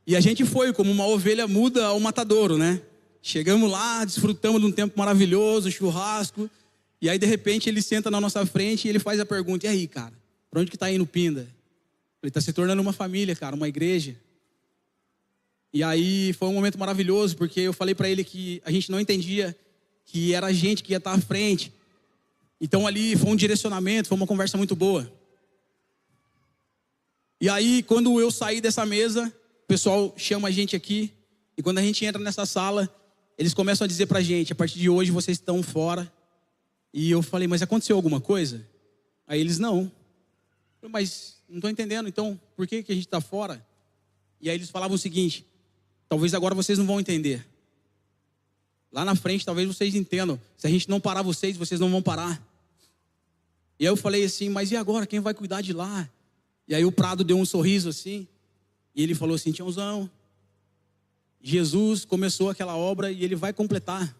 [SPEAKER 1] E a gente foi como uma ovelha muda ao matadouro, né? Chegamos lá, desfrutamos de um tempo maravilhoso, churrasco. E aí, de repente, ele senta na nossa frente e ele faz a pergunta: e aí, cara, pra onde que tá indo Pinda? Ele tá se tornando uma família, cara, uma igreja. E aí, foi um momento maravilhoso, porque eu falei pra ele que a gente não entendia que era a gente que ia estar à frente. Então ali foi um direcionamento, foi uma conversa muito boa. E aí, quando eu saí dessa mesa, o pessoal chama a gente aqui. E quando a gente entra nessa sala, eles começam a dizer pra gente: a partir de hoje vocês estão fora. E eu falei: mas aconteceu alguma coisa? Aí eles: não. Eu falei: mas não estou entendendo, então por que a gente está fora? E aí eles falavam o seguinte: talvez agora vocês não vão entender. Lá na frente talvez vocês entendam. Se a gente não parar vocês não vão parar. E aí eu falei assim: mas e agora? Quem vai cuidar de lá? E aí o Prado deu um sorriso assim. E ele falou assim: Tiãozão, Jesus começou aquela obra e ele vai completar.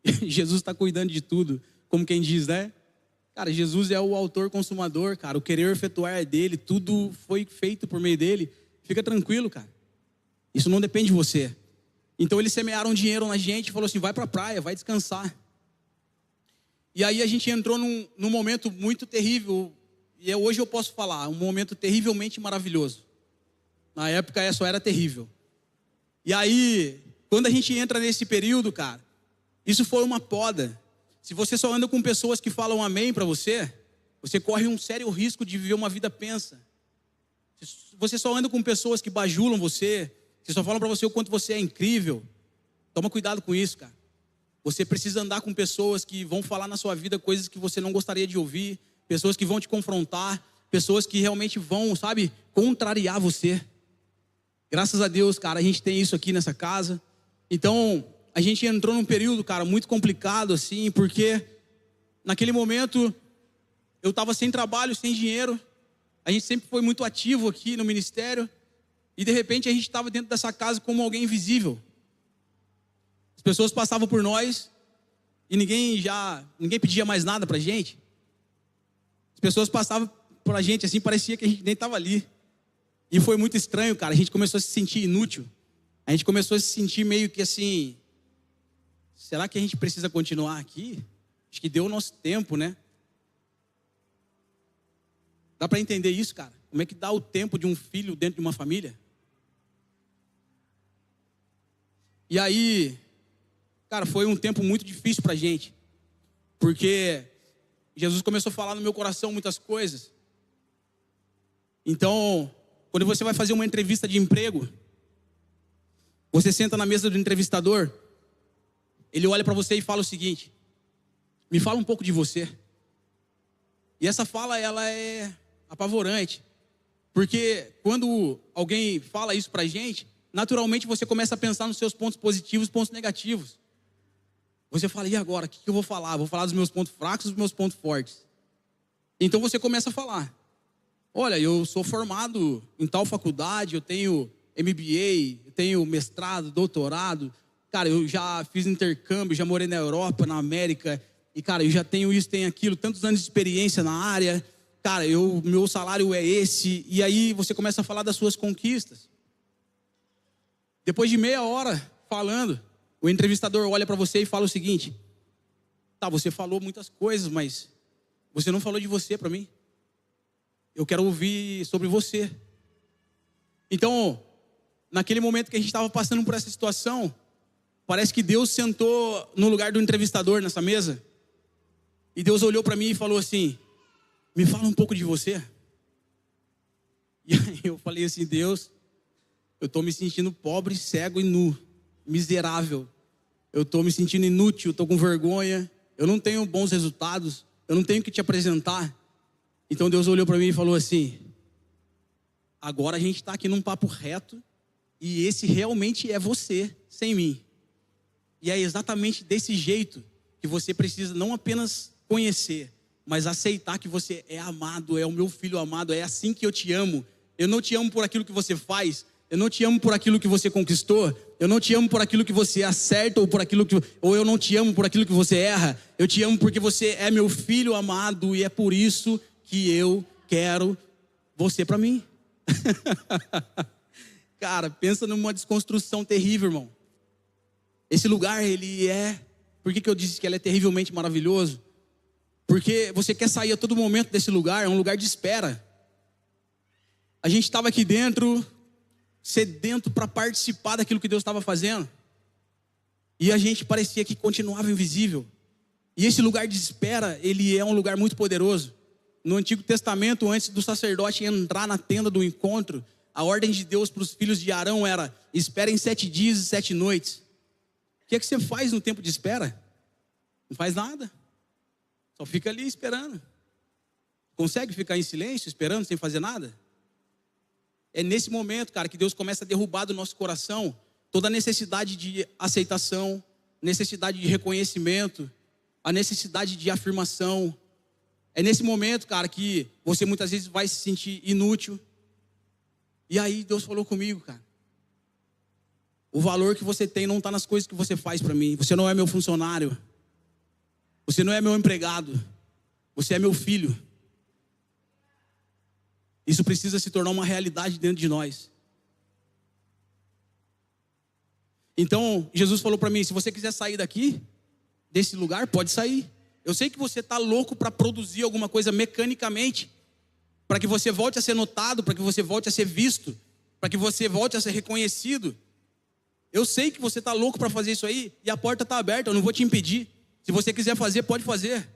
[SPEAKER 1] Jesus está cuidando de tudo. Como quem diz, né? Cara, Jesus é o autor consumador, cara. O querer efetuar é dele. Tudo foi feito por meio dele. Fica tranquilo, cara. Isso não depende de você. Então eles semearam dinheiro na gente e falou assim: vai pra praia, vai descansar. E aí a gente entrou num momento muito terrível. E hoje eu posso falar, um momento terrivelmente maravilhoso. Na época só era terrível. E aí, quando a gente entra nesse período, cara, isso foi uma poda. Se você só anda com pessoas que falam amém pra você, você corre um sério risco de viver uma vida pensa. Se você só anda com pessoas que bajulam você, que só falam pra você o quanto você é incrível, toma cuidado com isso, cara. Você precisa andar com pessoas que vão falar na sua vida coisas que você não gostaria de ouvir, pessoas que vão te confrontar, pessoas que realmente vão, sabe, contrariar você. Graças a Deus, cara, a gente tem isso aqui nessa casa. Então, a gente entrou num período, cara, muito complicado, assim, porque naquele momento eu estava sem trabalho, sem dinheiro. A gente sempre foi muito ativo aqui no ministério. E de repente a gente estava dentro dessa casa como alguém invisível. As pessoas passavam por nós e ninguém pedia mais nada pra gente. As pessoas passavam por a gente assim, parecia que a gente nem estava ali. E foi muito estranho, cara. A gente começou a se sentir inútil. A gente começou a se sentir meio que assim: será que a gente precisa continuar aqui? Acho que deu o nosso tempo, né? Dá para entender isso, cara? Como é que dá o tempo de um filho dentro de uma família? E aí, cara, foi um tempo muito difícil pra gente. Porque Jesus começou a falar no meu coração muitas coisas. Então, quando você vai fazer uma entrevista de emprego, você senta na mesa do entrevistador, ele olha para você e fala o seguinte: me fala um pouco de você. E essa fala, ela é apavorante. Porque quando alguém fala isso pra gente, naturalmente você começa a pensar nos seus pontos positivos e pontos negativos. Você fala: e agora? O que eu vou falar? Vou falar dos meus pontos fracos e dos meus pontos fortes. Então você começa a falar: olha, eu sou formado em tal faculdade, eu tenho MBA, eu tenho mestrado, doutorado. Cara, eu já fiz intercâmbio, já morei na Europa, na América. E, cara, eu já tenho isso, tenho aquilo, tantos anos de experiência na área. Cara, meu salário é esse. E aí você começa a falar das suas conquistas. Depois de meia hora falando, o entrevistador olha para você e fala o seguinte: tá, você falou muitas coisas, mas você não falou de você para mim. Eu quero ouvir sobre você. Então, naquele momento que a gente estava passando por essa situação, parece que Deus sentou no lugar do entrevistador nessa mesa. E Deus olhou para mim e falou assim: me fala um pouco de você. E aí eu falei assim: Deus, eu estou me sentindo pobre, cego e nu, miserável. Eu estou me sentindo inútil, estou com vergonha. Eu não tenho bons resultados, eu não tenho o que te apresentar. Então Deus olhou para mim e falou assim: agora a gente está aqui num papo reto, e esse realmente é você, sem mim. E é exatamente desse jeito que você precisa não apenas conhecer, mas aceitar que você é amado, é o meu filho amado. É assim que eu te amo. Eu não te amo por aquilo que você faz, eu não te amo por aquilo que você conquistou, eu não te amo por aquilo que você acerta, ou eu não te amo por aquilo que você erra. Eu te amo porque você é meu filho amado, e é por isso que eu quero você para mim. Cara, pensa numa desconstrução terrível, irmão. Esse lugar, ele é... Por que eu disse que ele é terrivelmente maravilhoso? Porque você quer sair a todo momento desse lugar. É um lugar de espera. A gente estava aqui dentro, sedento para participar daquilo que Deus estava fazendo. E a gente parecia que continuava invisível. E esse lugar de espera, ele é um lugar muito poderoso. No Antigo Testamento, antes do sacerdote entrar na tenda do encontro, a ordem de Deus para os filhos de Arão era: esperem 7 dias e 7 noites. O que é que você faz no tempo de espera? Não faz nada. Só fica ali esperando. Consegue ficar em silêncio, esperando, sem fazer nada? É nesse momento, cara, que Deus começa a derrubar do nosso coração toda a necessidade de aceitação, necessidade de reconhecimento, a necessidade de afirmação. É nesse momento, cara, que você muitas vezes vai se sentir inútil. E aí Deus falou comigo, cara: o valor que você tem não está nas coisas que você faz para mim. Você não é meu funcionário. Você não é meu empregado. Você é meu filho. Isso precisa se tornar uma realidade dentro de nós. Então, Jesus falou para mim: se você quiser sair daqui, desse lugar, pode sair. Eu sei que você está louco para produzir alguma coisa mecanicamente, para que você volte a ser notado, para que você volte a ser visto, para que você volte a ser reconhecido. Eu sei que você está louco para fazer isso aí, e a porta está aberta, eu não vou te impedir. Se você quiser fazer, pode fazer.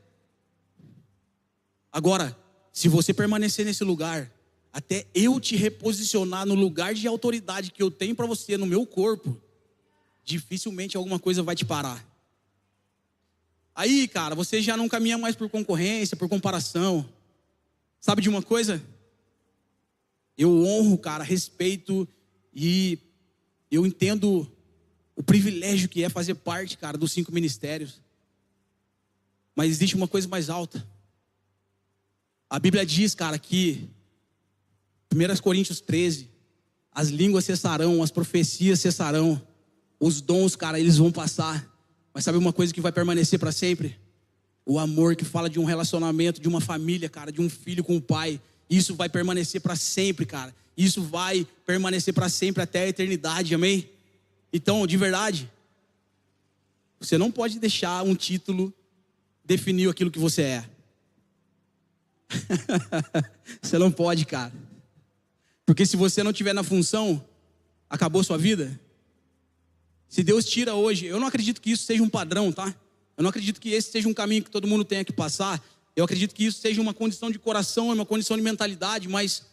[SPEAKER 1] Agora, se você permanecer nesse lugar, até eu te reposicionar no lugar de autoridade que eu tenho para você no meu corpo, dificilmente alguma coisa vai te parar. Aí, cara, você já não caminha mais por concorrência, por comparação. Sabe de uma coisa? Eu honro, cara, respeito e eu entendo o privilégio que é fazer parte, cara, dos 5 ministérios. Mas existe uma coisa mais alta. A Bíblia diz, cara, que 1 Coríntios 13, as línguas cessarão, as profecias cessarão, os dons, cara, eles vão passar. Mas sabe uma coisa que vai permanecer para sempre? O amor, que fala de um relacionamento, de uma família, cara, de um filho com o pai. Isso vai permanecer para sempre, cara. Isso vai permanecer para sempre, até a eternidade, amém? Então, de verdade, você não pode deixar um título definir aquilo que você é. Você não pode, cara. Porque se você não estiver na função, acabou sua vida. Se Deus tira hoje, eu não acredito que isso seja um padrão, tá? Eu não acredito que esse seja um caminho que todo mundo tenha que passar. Eu acredito que isso seja uma condição de coração, uma condição de mentalidade. Mas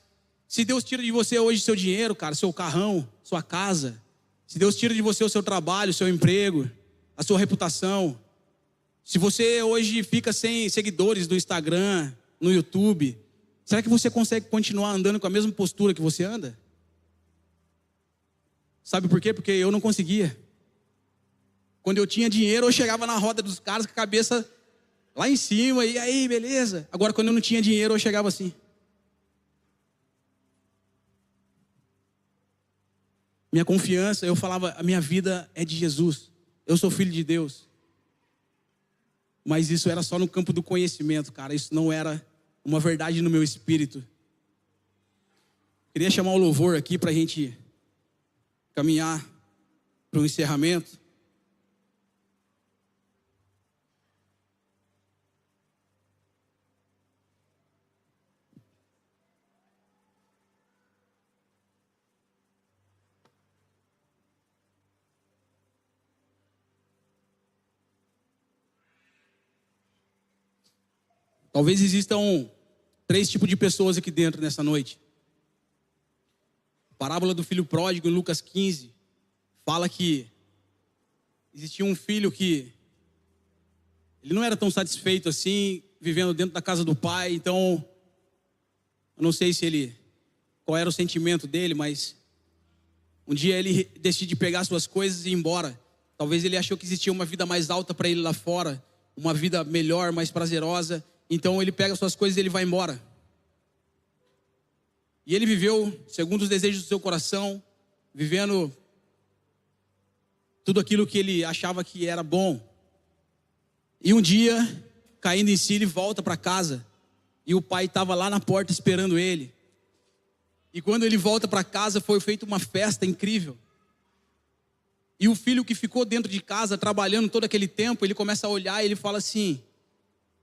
[SPEAKER 1] se Deus tira de você hoje seu dinheiro, cara, seu carrão, sua casa, se Deus tira de você o seu trabalho, o seu emprego, a sua reputação, se você hoje fica sem seguidores no Instagram, no YouTube, será que você consegue continuar andando com a mesma postura que você anda? Sabe por quê? Porque eu não conseguia. Quando eu tinha dinheiro, eu chegava na roda dos caras com a cabeça lá em cima, e aí, beleza? Agora, quando eu não tinha dinheiro, eu chegava assim. Minha confiança, eu falava: a minha vida é de Jesus. Eu sou filho de Deus. Mas isso era só no campo do conhecimento, cara. Isso não era uma verdade no meu espírito. Queria chamar o louvor aqui para a gente caminhar para o encerramento. Talvez existam 3 tipos de pessoas aqui dentro nessa noite. A parábola do filho pródigo em Lucas 15 fala que existia um filho que ele não era tão satisfeito assim, vivendo dentro da casa do pai. Então, eu não sei qual era o sentimento dele, mas um dia ele decide pegar suas coisas e ir embora. Talvez ele achou que existia uma vida mais alta para ele lá fora, uma vida melhor, mais prazerosa. Então ele pega suas coisas e ele vai embora. E ele viveu segundo os desejos do seu coração, vivendo tudo aquilo que ele achava que era bom. E um dia, caindo em si, ele volta para casa. E o pai estava lá na porta esperando ele. E quando ele volta para casa, foi feita uma festa incrível. E o filho que ficou dentro de casa, trabalhando todo aquele tempo, ele começa a olhar e ele fala assim: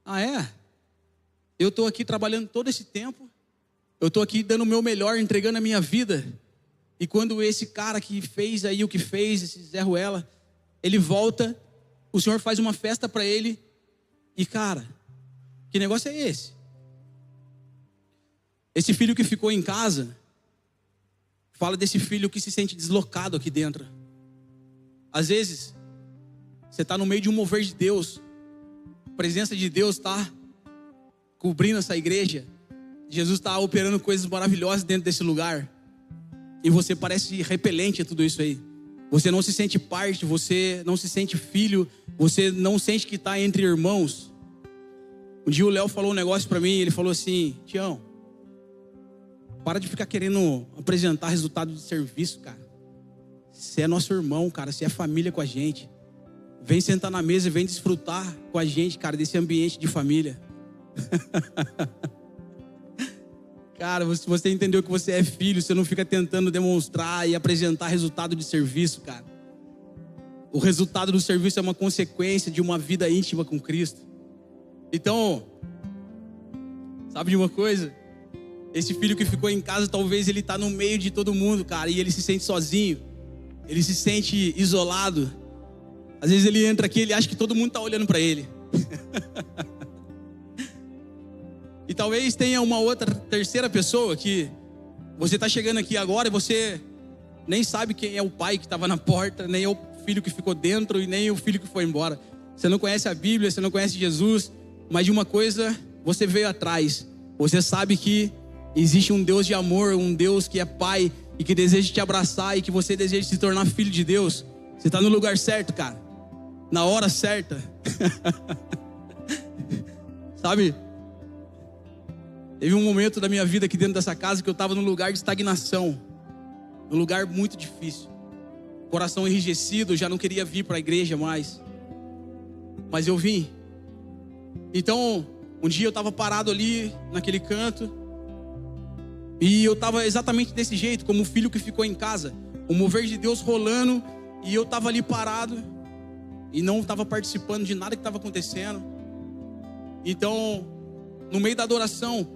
[SPEAKER 1] ah, é? Eu estou aqui trabalhando todo esse tempo, eu estou aqui dando o meu melhor, entregando a minha vida. E quando esse cara que fez aí o que fez, esse Zé Ruela, ele volta, o Senhor faz uma festa para ele, E cara, que negócio é esse? Esse filho que ficou em casa, fala desse filho que se sente deslocado aqui dentro. Às vezes, você está no meio de um mover de Deus, a presença de Deus está cobrindo essa igreja, Jesus está operando coisas maravilhosas dentro desse lugar, e você parece repelente a tudo isso aí. Você não se sente parte, você não se sente filho, você não sente que está entre irmãos. Um dia o Léo falou um negócio para mim, ele falou assim: Tião, para de ficar querendo apresentar resultado de serviço, cara. Você é nosso irmão, cara, você é família com a gente. Vem sentar na mesa e vem desfrutar com a gente, cara, desse ambiente de família. Cara, se você entendeu que você é filho, você não fica tentando demonstrar e apresentar resultado de serviço, cara. O resultado do serviço é uma consequência de uma vida íntima com Cristo. Então, sabe de uma coisa? Esse filho que ficou em casa, talvez ele está no meio de todo mundo, cara, e ele se sente sozinho. Ele se sente isolado. Às vezes ele entra aqui, ele acha que todo mundo está olhando para ele. E talvez tenha uma outra, terceira pessoa que você está chegando aqui agora e você nem sabe quem é o pai que estava na porta, nem é o filho que ficou dentro e nem o filho que foi embora. Você não conhece a Bíblia, você não conhece Jesus, mas de uma coisa você veio atrás. Você sabe que existe um Deus de amor, um Deus que é pai e que deseja te abraçar e que você deseja se tornar filho de Deus. Você está no lugar certo, cara, na hora certa. Sabe? Teve um momento da minha vida aqui dentro dessa casa que eu estava num lugar de estagnação, num lugar muito difícil, coração enrijecido, eu já não queria vir para a igreja mais, mas eu vim. Então, um dia eu estava parado ali naquele canto, e eu estava exatamente desse jeito, como o filho que ficou em casa, o mover de Deus rolando, e eu estava ali parado, e não estava participando de nada que estava acontecendo. Então, no meio da adoração,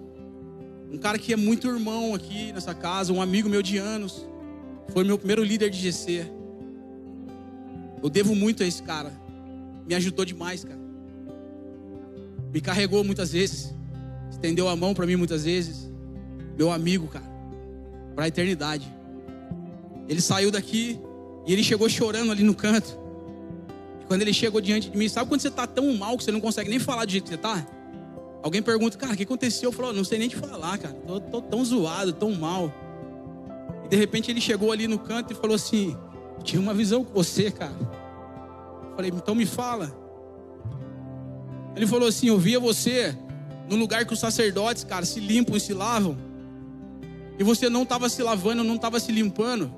[SPEAKER 1] um cara que é muito irmão aqui nessa casa, um amigo meu de anos, foi meu primeiro líder de GC. Eu devo muito a esse cara, me ajudou demais, cara. Me carregou muitas vezes, estendeu a mão para mim muitas vezes. Meu amigo, cara, para a eternidade. Ele saiu daqui e ele chegou chorando ali no canto. E quando ele chegou diante de mim, sabe quando você tá tão mal que você não consegue nem falar do jeito que você tá? Alguém pergunta, cara, o que aconteceu? Eu falo, não sei nem te falar, cara, tô tão zoado, tão mal. E de repente ele chegou ali no canto e falou assim: tinha uma visão com você, cara. Eu falei, então me fala. Ele falou assim: eu via você no lugar que os sacerdotes, cara, se limpam e se lavam, e você não estava se lavando, não estava se limpando.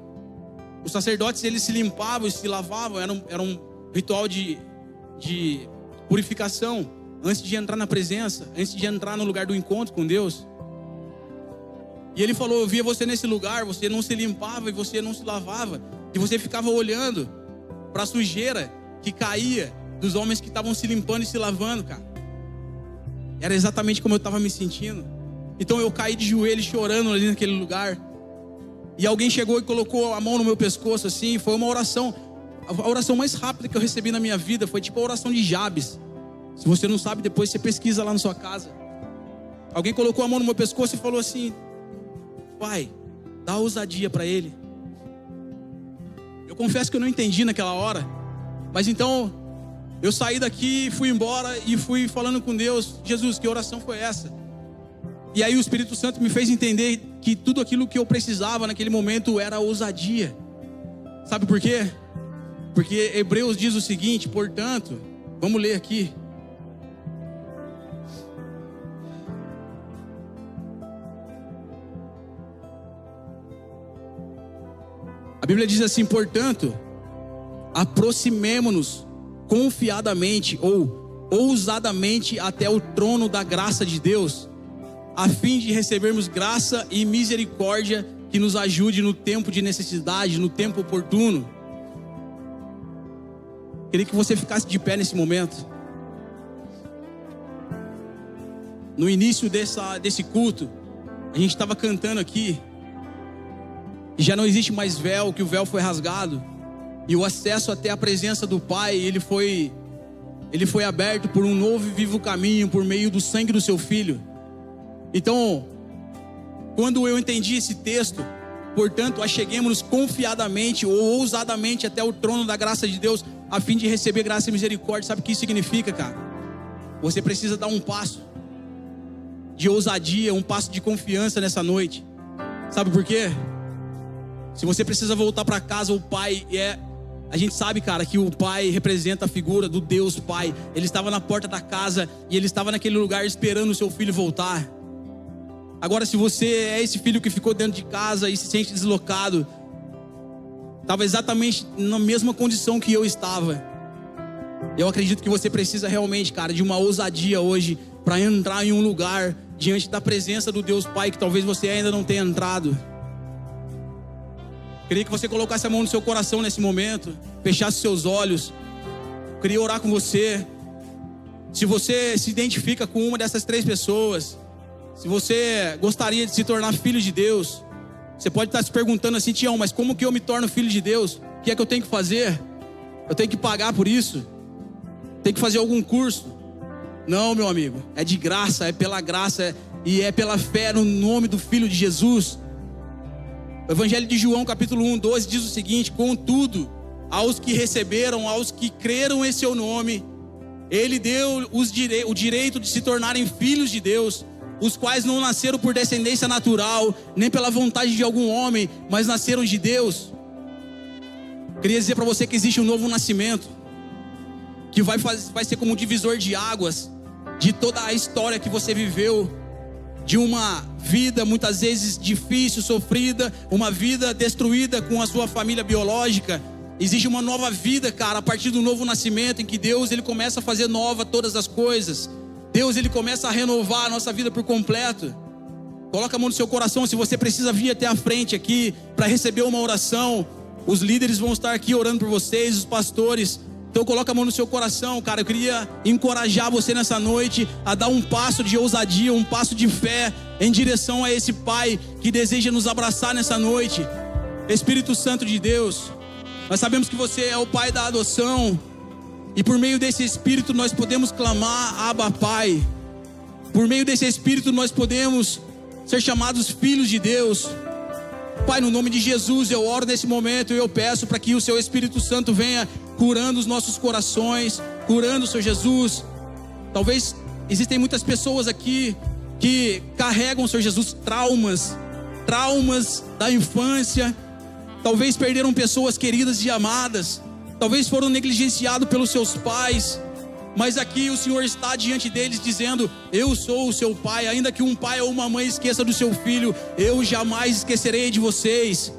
[SPEAKER 1] Os sacerdotes, eles se limpavam e se lavavam, era um ritual de purificação, antes de entrar na presença, antes de entrar no lugar do encontro com Deus. E ele falou, eu via você nesse lugar, você não se limpava e você não se lavava, e você ficava olhando para a sujeira que caía dos homens que estavam se limpando e se lavando, cara. Era exatamente como eu estava me sentindo. Então eu caí de joelhos chorando ali naquele lugar, e alguém chegou e colocou a mão no meu pescoço assim. Foi uma oração, a oração mais rápida que eu recebi na minha vida. Foi tipo a oração de Jabes. Se você não sabe, depois você pesquisa lá na sua casa. Alguém colocou a mão no meu pescoço e falou assim: pai, dá ousadia para ele. Eu confesso que eu não entendi naquela hora, mas então eu saí daqui, fui embora e fui falando com Deus: Jesus, que oração foi essa? E aí o Espírito Santo me fez entender que tudo aquilo que eu precisava naquele momento era ousadia. Sabe por quê? Porque Hebreus diz o seguinte, portanto, vamos ler aqui. A Bíblia diz assim: portanto, aproximemo-nos confiadamente ou ousadamente até o trono da graça de Deus, a fim de recebermos graça e misericórdia que nos ajude no tempo de necessidade, no tempo oportuno. Queria que você ficasse de pé nesse momento. No início desse culto, a gente estava cantando aqui, e já não existe mais véu, que o véu foi rasgado, e o acesso até a presença do Pai, ele foi ele foi aberto por um novo e vivo caminho por meio do sangue do seu Filho. Então, quando eu entendi esse texto, portanto, acheguemos-nos confiadamente ou ousadamente até o trono da graça de Deus, a fim de receber graça e misericórdia. Sabe o que isso significa, cara? Você precisa dar um passo de ousadia, um passo de confiança nessa noite. Sabe por quê? Se você precisa voltar para casa, o Pai a gente sabe, cara, que o Pai representa a figura do Deus Pai. Ele estava na porta da casa e ele estava naquele lugar esperando o seu filho voltar. Agora, se você é esse filho que ficou dentro de casa e se sente deslocado, estava exatamente na mesma condição que eu estava. Eu acredito que você precisa realmente, cara, de uma ousadia hoje para entrar em um lugar diante da presença do Deus Pai que talvez você ainda não tenha entrado. Queria que você colocasse a mão no seu coração nesse momento, fechasse seus olhos. Queria orar com você. Se você se identifica com uma dessas 3 pessoas, se você gostaria de se tornar filho de Deus, você pode estar se perguntando assim: Tião, mas como que eu me torno filho de Deus? O que é que eu tenho que fazer? Eu tenho que pagar por isso? Tenho que fazer algum curso? Não, meu amigo, é de graça, é pela graça e é pela fé no nome do Filho de Jesus. O Evangelho de João, capítulo 1, 12, diz o seguinte: contudo, aos que receberam, aos que creram em seu nome, ele deu o direito de se tornarem filhos de Deus, os quais não nasceram por descendência natural, nem pela vontade de algum homem, mas nasceram de Deus. Queria dizer para você que existe um novo nascimento, que vai ser como um divisor de águas, de toda a história que você viveu, de uma vida muitas vezes difícil, sofrida, uma vida destruída com a sua família biológica. Existe uma nova vida, cara, a partir do novo nascimento, em que Deus, ele começa a fazer nova todas as coisas. Deus, ele começa a renovar a nossa vida por completo. Coloca a mão no seu coração. Se você precisa vir até a frente aqui para receber uma oração, os líderes vão estar aqui orando por vocês, os pastores. Então coloca a mão no seu coração, cara. Eu queria encorajar você nessa noite a dar um passo de ousadia, um passo de fé em direção a esse Pai que deseja nos abraçar nessa noite. Espírito Santo de Deus, nós sabemos que você é o Pai da adoção, e por meio desse Espírito nós podemos clamar: Abba, Pai. Por meio desse Espírito nós podemos ser chamados filhos de Deus. Pai, no nome de Jesus, eu oro nesse momento e eu peço para que o seu Espírito Santo venha curando os nossos corações, curando, Senhor Jesus. Talvez existem muitas pessoas aqui que carregam, Senhor Jesus, traumas da infância. Talvez perderam pessoas queridas e amadas, talvez foram negligenciados pelos seus pais, mas aqui o Senhor está diante deles dizendo: eu sou o seu Pai. Ainda que um pai ou uma mãe esqueça do seu filho, eu jamais esquecerei de vocês.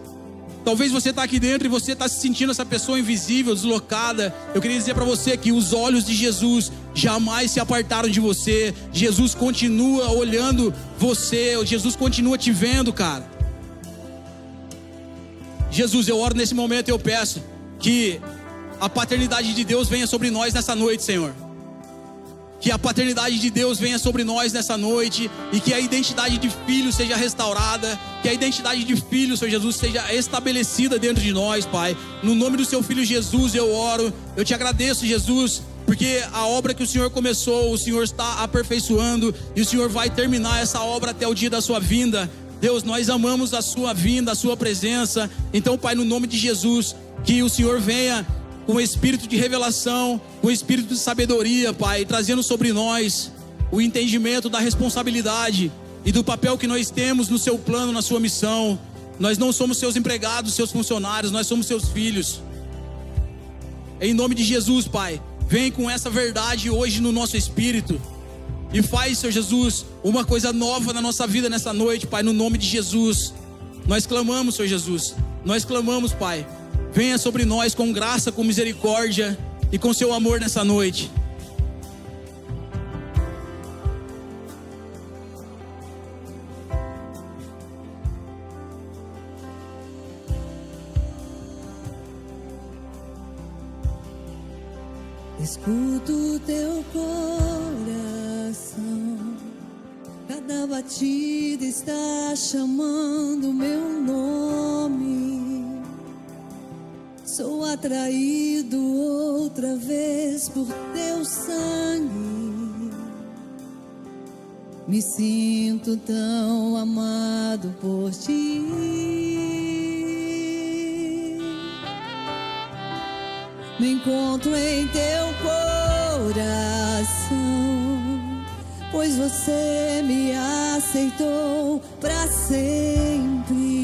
[SPEAKER 1] Talvez você está aqui dentro e você está se sentindo essa pessoa invisível, deslocada. Eu queria dizer para você que os olhos de Jesus jamais se apartaram de você. Jesus continua olhando você, Jesus continua te vendo, cara. Jesus, eu oro nesse momento e eu peço que a paternidade de Deus venha sobre nós nessa noite, Senhor. Que a paternidade de Deus venha sobre nós nessa noite, e que a identidade de filho seja restaurada, que a identidade de filho, Senhor Jesus, seja estabelecida dentro de nós, Pai. No nome do seu Filho Jesus eu oro, eu te agradeço, Jesus, porque a obra que o Senhor começou, o Senhor está aperfeiçoando, e o Senhor vai terminar essa obra até o dia da sua vinda. Deus, nós amamos a sua vinda, a sua presença. Então, Pai, no nome de Jesus, que o Senhor venha com o espírito de revelação, com o espírito de sabedoria, Pai, trazendo sobre nós o entendimento da responsabilidade e do papel que nós temos no seu plano, na sua missão. Nós não somos seus empregados, seus funcionários, nós somos seus filhos. Em nome de Jesus, Pai, vem com essa verdade hoje no nosso espírito e faz, Senhor Jesus, uma coisa nova na nossa vida nessa noite, Pai, no nome de Jesus. Nós clamamos, Senhor Jesus, nós clamamos, Pai. Venha sobre nós com graça, com misericórdia e com seu amor nessa noite.
[SPEAKER 2] Escuto teu coração, cada batida está chamando meu nome. Sou atraído outra vez por teu sangue. Me sinto tão amado por ti. Me encontro em teu coração, pois você me aceitou pra sempre.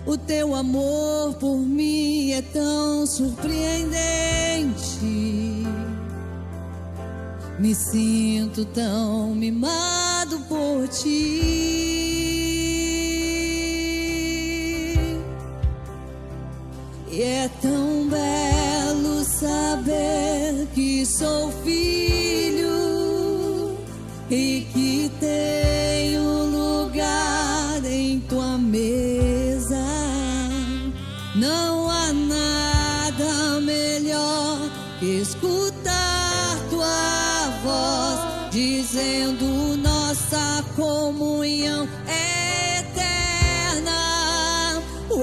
[SPEAKER 2] O teu amor por mim é tão surpreendente. Me sinto tão mimado por ti. E é tão belo saber que sou filho e que tenho lugar em tua mesa. Não há nada melhor que escutar tua voz dizendo nossa comunhão é eterna. Oh,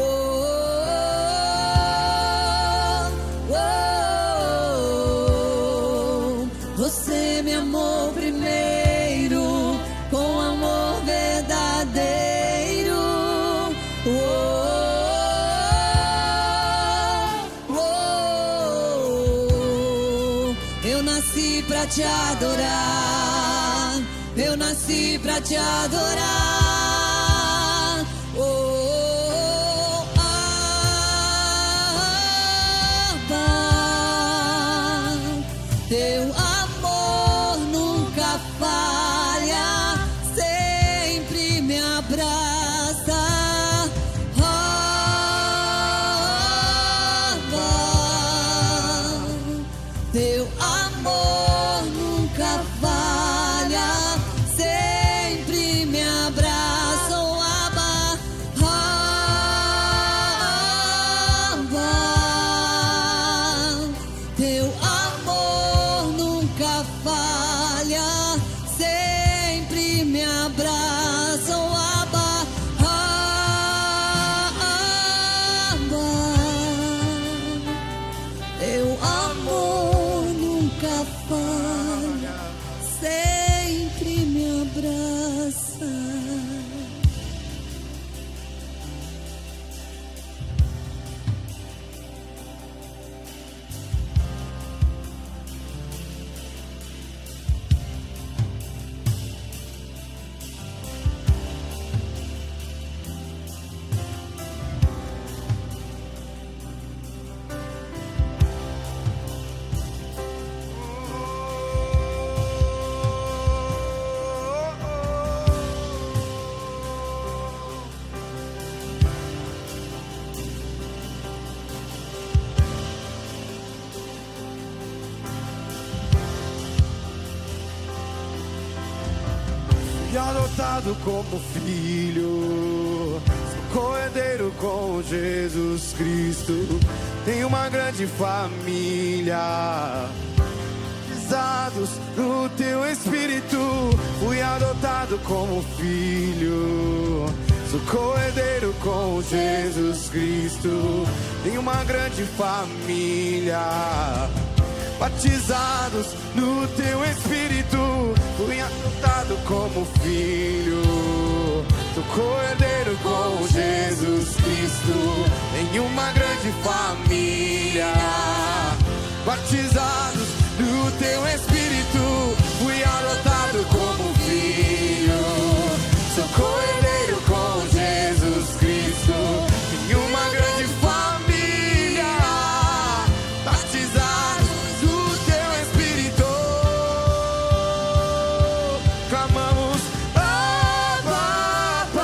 [SPEAKER 2] oh, oh. Você me amou primeiro com amor verdadeiro. Oh, eu nasci pra te adorar, eu nasci pra te adorar. Oh, Abba, teu amor nunca falha, sempre me abraça. Abba, teu amor nunca falha, sempre me abraça. Oh, Abba, Abba, teu amor nunca falha, sempre me abraça. Oh, Abba, Abba, teu amor nunca falha, sempre me abraça.
[SPEAKER 3] Fui adotado como filho, sou co-herdeiro com Jesus Cristo. Tenho uma grande família, batizados no teu Espírito. Fui adotado como filho, sou co-herdeiro com Jesus Cristo. Tenho uma grande família, batizados no teu Espírito. Fui adotado como filho, sou co-herdeiro com Jesus Cristo. Tenho uma grande família, batizados no teu Espírito. Fui adotado como filho, sou co-herdeiro com Jesus Cristo. Tenho uma grande família, batizados no teu Espírito. Clamamos Abba, Pai.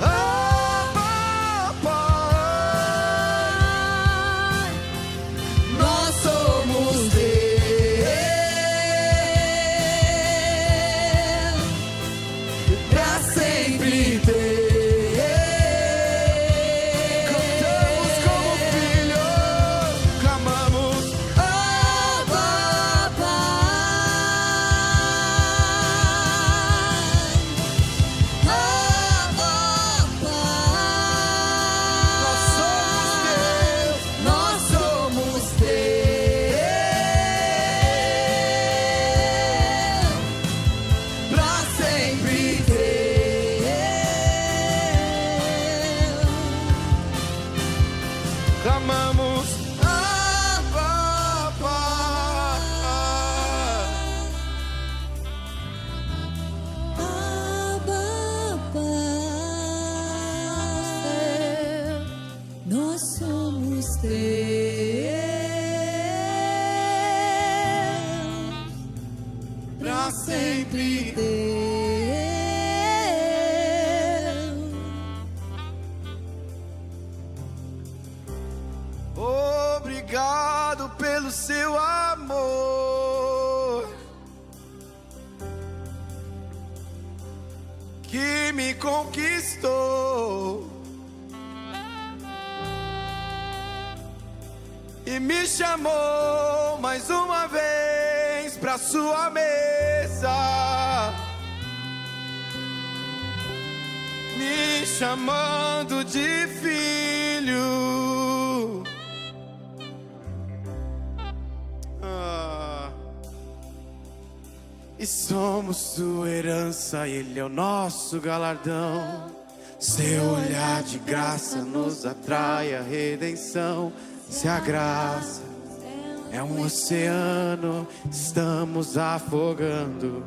[SPEAKER 3] Abba, Pai. Pra sempre. Obrigado pelo seu amor que me conquistou e me chamou mais uma vez pra sua mesa, me chamando de filho. E somos sua herança, Ele é o nosso galardão. Seu olhar de graça nos atrai a redenção. Se a graça é um oceano, estamos afogando.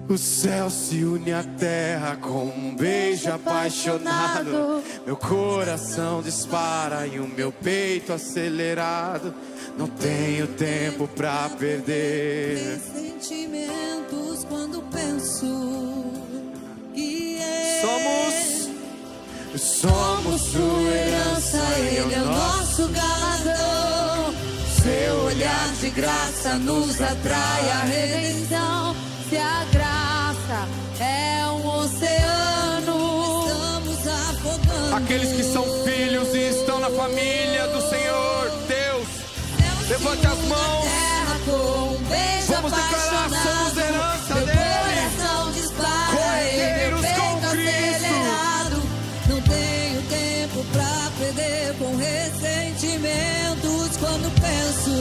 [SPEAKER 3] O céu se une à terra com um beijo apaixonado. Meu coração dispara e o meu peito acelerado. Não tenho tempo pra perder.
[SPEAKER 2] Sentimentos quando penso que
[SPEAKER 3] somos sua herança,
[SPEAKER 2] Ele é o nosso galardão.
[SPEAKER 3] seu olhar
[SPEAKER 2] De graça nos atrai a redenção. Se a graça é um oceano, estamos afogando.
[SPEAKER 3] Aqueles que são filhos e estão na família do Senhor Deus, levante as mãos. Vamos declarar, somos herança dele. Corredeiros com Cristo.
[SPEAKER 2] Não tenho tempo pra perder com ressentimentos quando penso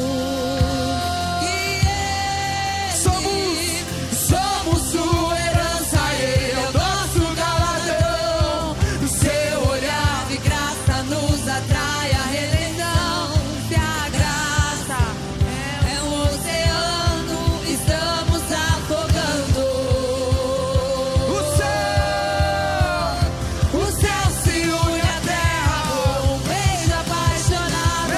[SPEAKER 2] que
[SPEAKER 3] Somos sua herança, Ele é o nosso galardão.
[SPEAKER 2] o seu olhar de graça nos atrai a redenção. Se a graça é um oceano, estamos afogando.
[SPEAKER 3] O céu se une à terra.
[SPEAKER 2] Um beijo apaixonado,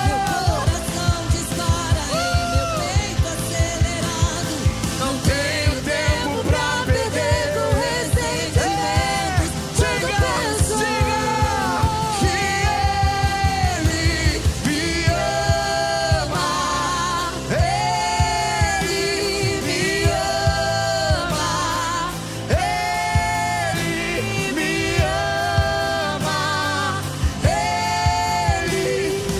[SPEAKER 2] meu coração dispara e meu peito acelerado.
[SPEAKER 3] Não tenho tempo pra perder
[SPEAKER 2] Com ressentimentos, quando penso
[SPEAKER 3] que Ele me ama. Ele me ama. Ele me ama. Ele me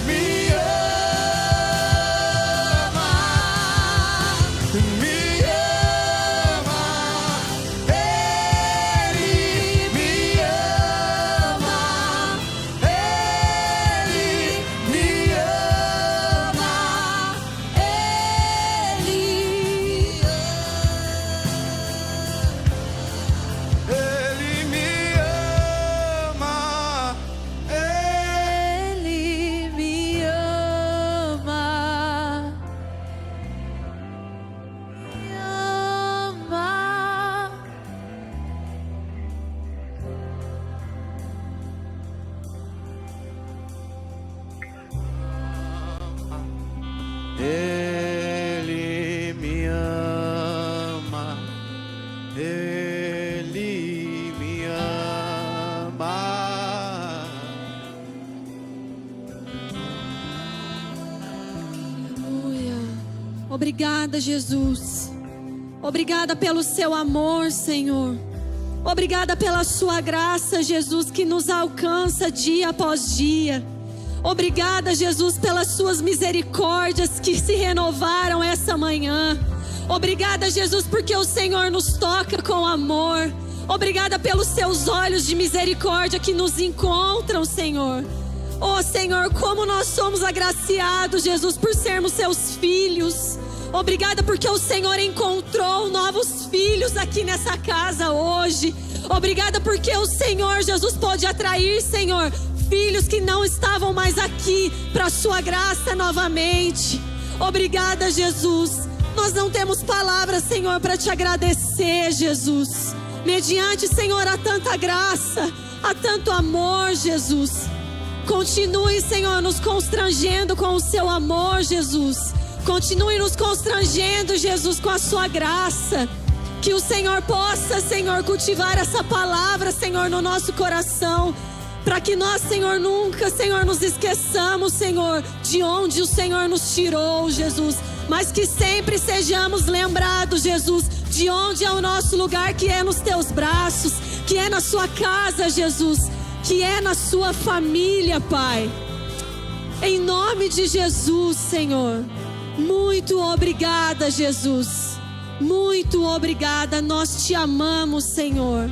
[SPEAKER 3] Ele me ama. Ele me ama.
[SPEAKER 4] Aleluia. Obrigada, Jesus. Obrigada pelo seu amor, Senhor. Obrigada pela sua graça, Jesus, que nos alcança dia após dia. Obrigada, Jesus, pelas suas misericórdias que se renovaram essa manhã. Obrigada, Jesus, porque o Senhor nos toca com amor. Obrigada pelos seus olhos de misericórdia que nos encontram, Senhor. Oh, Senhor, como nós somos agraciados, Jesus, por sermos seus filhos. Obrigada porque o Senhor encontrou novos filhos aqui nessa casa hoje. Obrigada porque o Senhor, Jesus, pode atrair, Senhor, filhos que não estavam mais aqui para a sua graça novamente. Obrigada, Jesus. Nós não temos palavras, Senhor, para te agradecer, Jesus. Mediante, Senhor, a tanta graça, Há tanto amor, Jesus. Continue, Senhor, nos constrangendo com o seu amor, Jesus. Continue nos constrangendo, Jesus, com a sua graça. Que o Senhor possa, Senhor, cultivar essa palavra, Senhor, no nosso coração. Para que nós, Senhor, nunca, Senhor, nos esqueçamos, Senhor, de onde o Senhor nos tirou, Jesus. Mas que sempre sejamos lembrados, Jesus, de onde é o nosso lugar, que é nos teus braços, que é na sua casa, Jesus, que é na sua família, Pai. Em nome de Jesus, Senhor. Muito obrigada, Jesus. Muito obrigada. Nós te amamos, Senhor.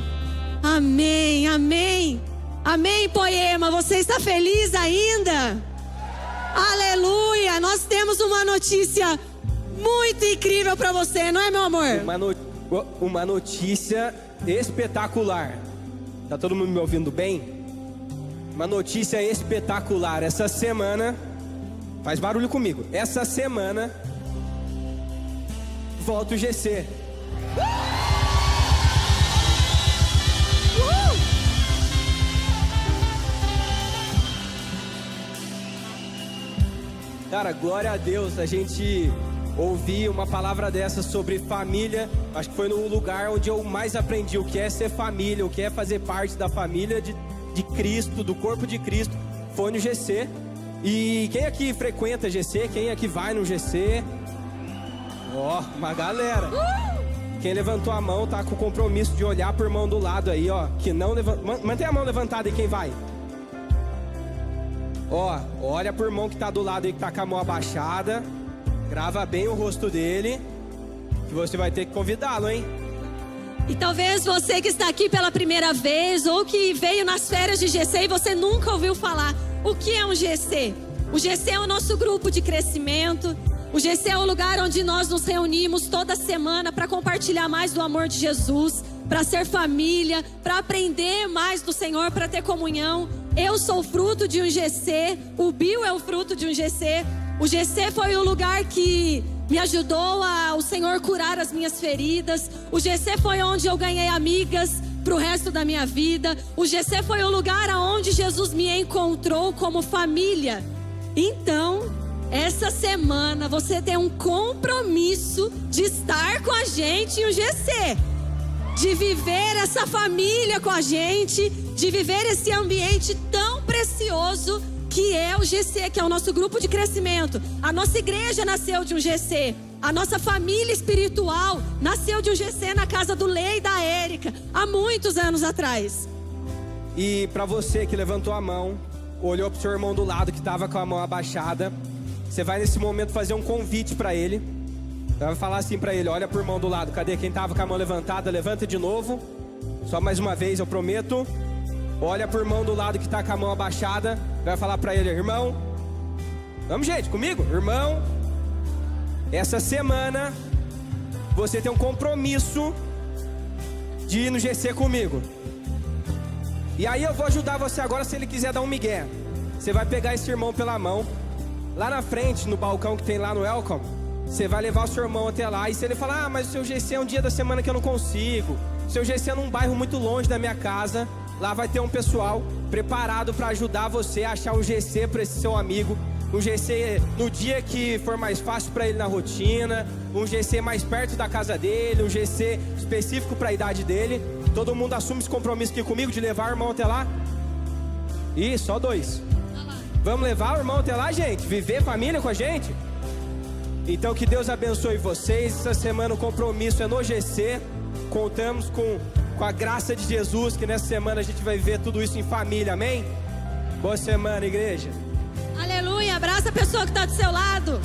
[SPEAKER 4] Amém, amém. Amém, Poema. Você está feliz ainda? Aleluia. Nós temos uma notícia muito incrível para você, não é, meu amor?
[SPEAKER 5] Uma notícia espetacular. Tá todo mundo me ouvindo bem? Uma notícia espetacular. Essa semana, faz barulho comigo. Essa semana volta o GC. Cara, glória a Deus, a gente ouvir uma palavra dessa sobre família. Acho que foi no lugar onde eu mais aprendi o que é ser família, o que é fazer parte da família de Cristo, do corpo de Cristo. Foi no GC. E quem aqui frequenta GC? Quem aqui vai no GC? Ó, uma galera. Quem levantou a mão tá com o compromisso de olhar pro irmão do lado aí, ó. Que não levanta. Mantém a mão levantada aí, quem vai? Ó, olha pro irmão que tá do lado aí, que tá com a mão abaixada. Grava bem o rosto dele, que você vai ter que convidá-lo, hein?
[SPEAKER 4] E talvez você que está aqui pela primeira vez, ou que veio nas férias de GC e você nunca ouviu falar. O que é um GC? O GC é o nosso grupo de crescimento. O GC é o lugar onde nós nos reunimos toda semana para compartilhar mais do amor de Jesus, para ser família, para aprender mais do Senhor, para ter comunhão. Eu sou fruto de um GC, o Bill é o fruto de um GC. O GC foi o lugar que me ajudou o Senhor curar as minhas feridas. O GC foi onde eu ganhei amigas pro resto da minha vida. O GC foi o lugar aonde Jesus me encontrou como família. Então, essa semana você tem um compromisso de estar com a gente em um GC. De viver essa família com a gente, de viver esse ambiente tão precioso que é o GC, que é o nosso grupo de crescimento. A nossa igreja nasceu de um GC. A nossa família espiritual nasceu de um GC na casa do Lê e da Érica, há muitos anos atrás.
[SPEAKER 5] E para você que levantou a mão, olhou pro seu irmão do lado que estava com a mão abaixada, você vai nesse momento fazer um convite para ele. Você vai falar assim para ele: olha pro irmão do lado, cadê quem tava com a mão levantada? Levanta de novo, só mais uma vez, eu prometo. Olha pro irmão do lado que tá com a mão abaixada, vai falar para ele: irmão, vamos gente, comigo? Irmão, essa semana você tem um compromisso de ir no GC comigo. E aí eu vou ajudar você agora, se ele quiser dar um migué. Você vai pegar esse irmão pela mão, lá na frente, no balcão que tem lá no Welcome. Você vai levar o seu irmão até lá. E se ele falar: ah, mas o seu GC é um dia da semana que eu não consigo, o seu GC é num bairro muito longe da minha casa, lá vai ter um pessoal preparado para ajudar você a achar um GC para esse seu amigo. Um GC no dia que for mais fácil para ele na rotina, um GC mais perto da casa dele, um GC específico para a idade dele. Todo mundo assume esse compromisso aqui comigo de levar o irmão até lá? Ih, só 2. Vamos levar o irmão até lá, gente? Viver família com a gente? Então que Deus abençoe vocês. Essa semana o compromisso é no GC. Contamos com a graça de Jesus, que nessa semana a gente vai ver tudo isso em família, amém? Boa semana, igreja.
[SPEAKER 4] Aleluia, abraça a pessoa que está do seu lado.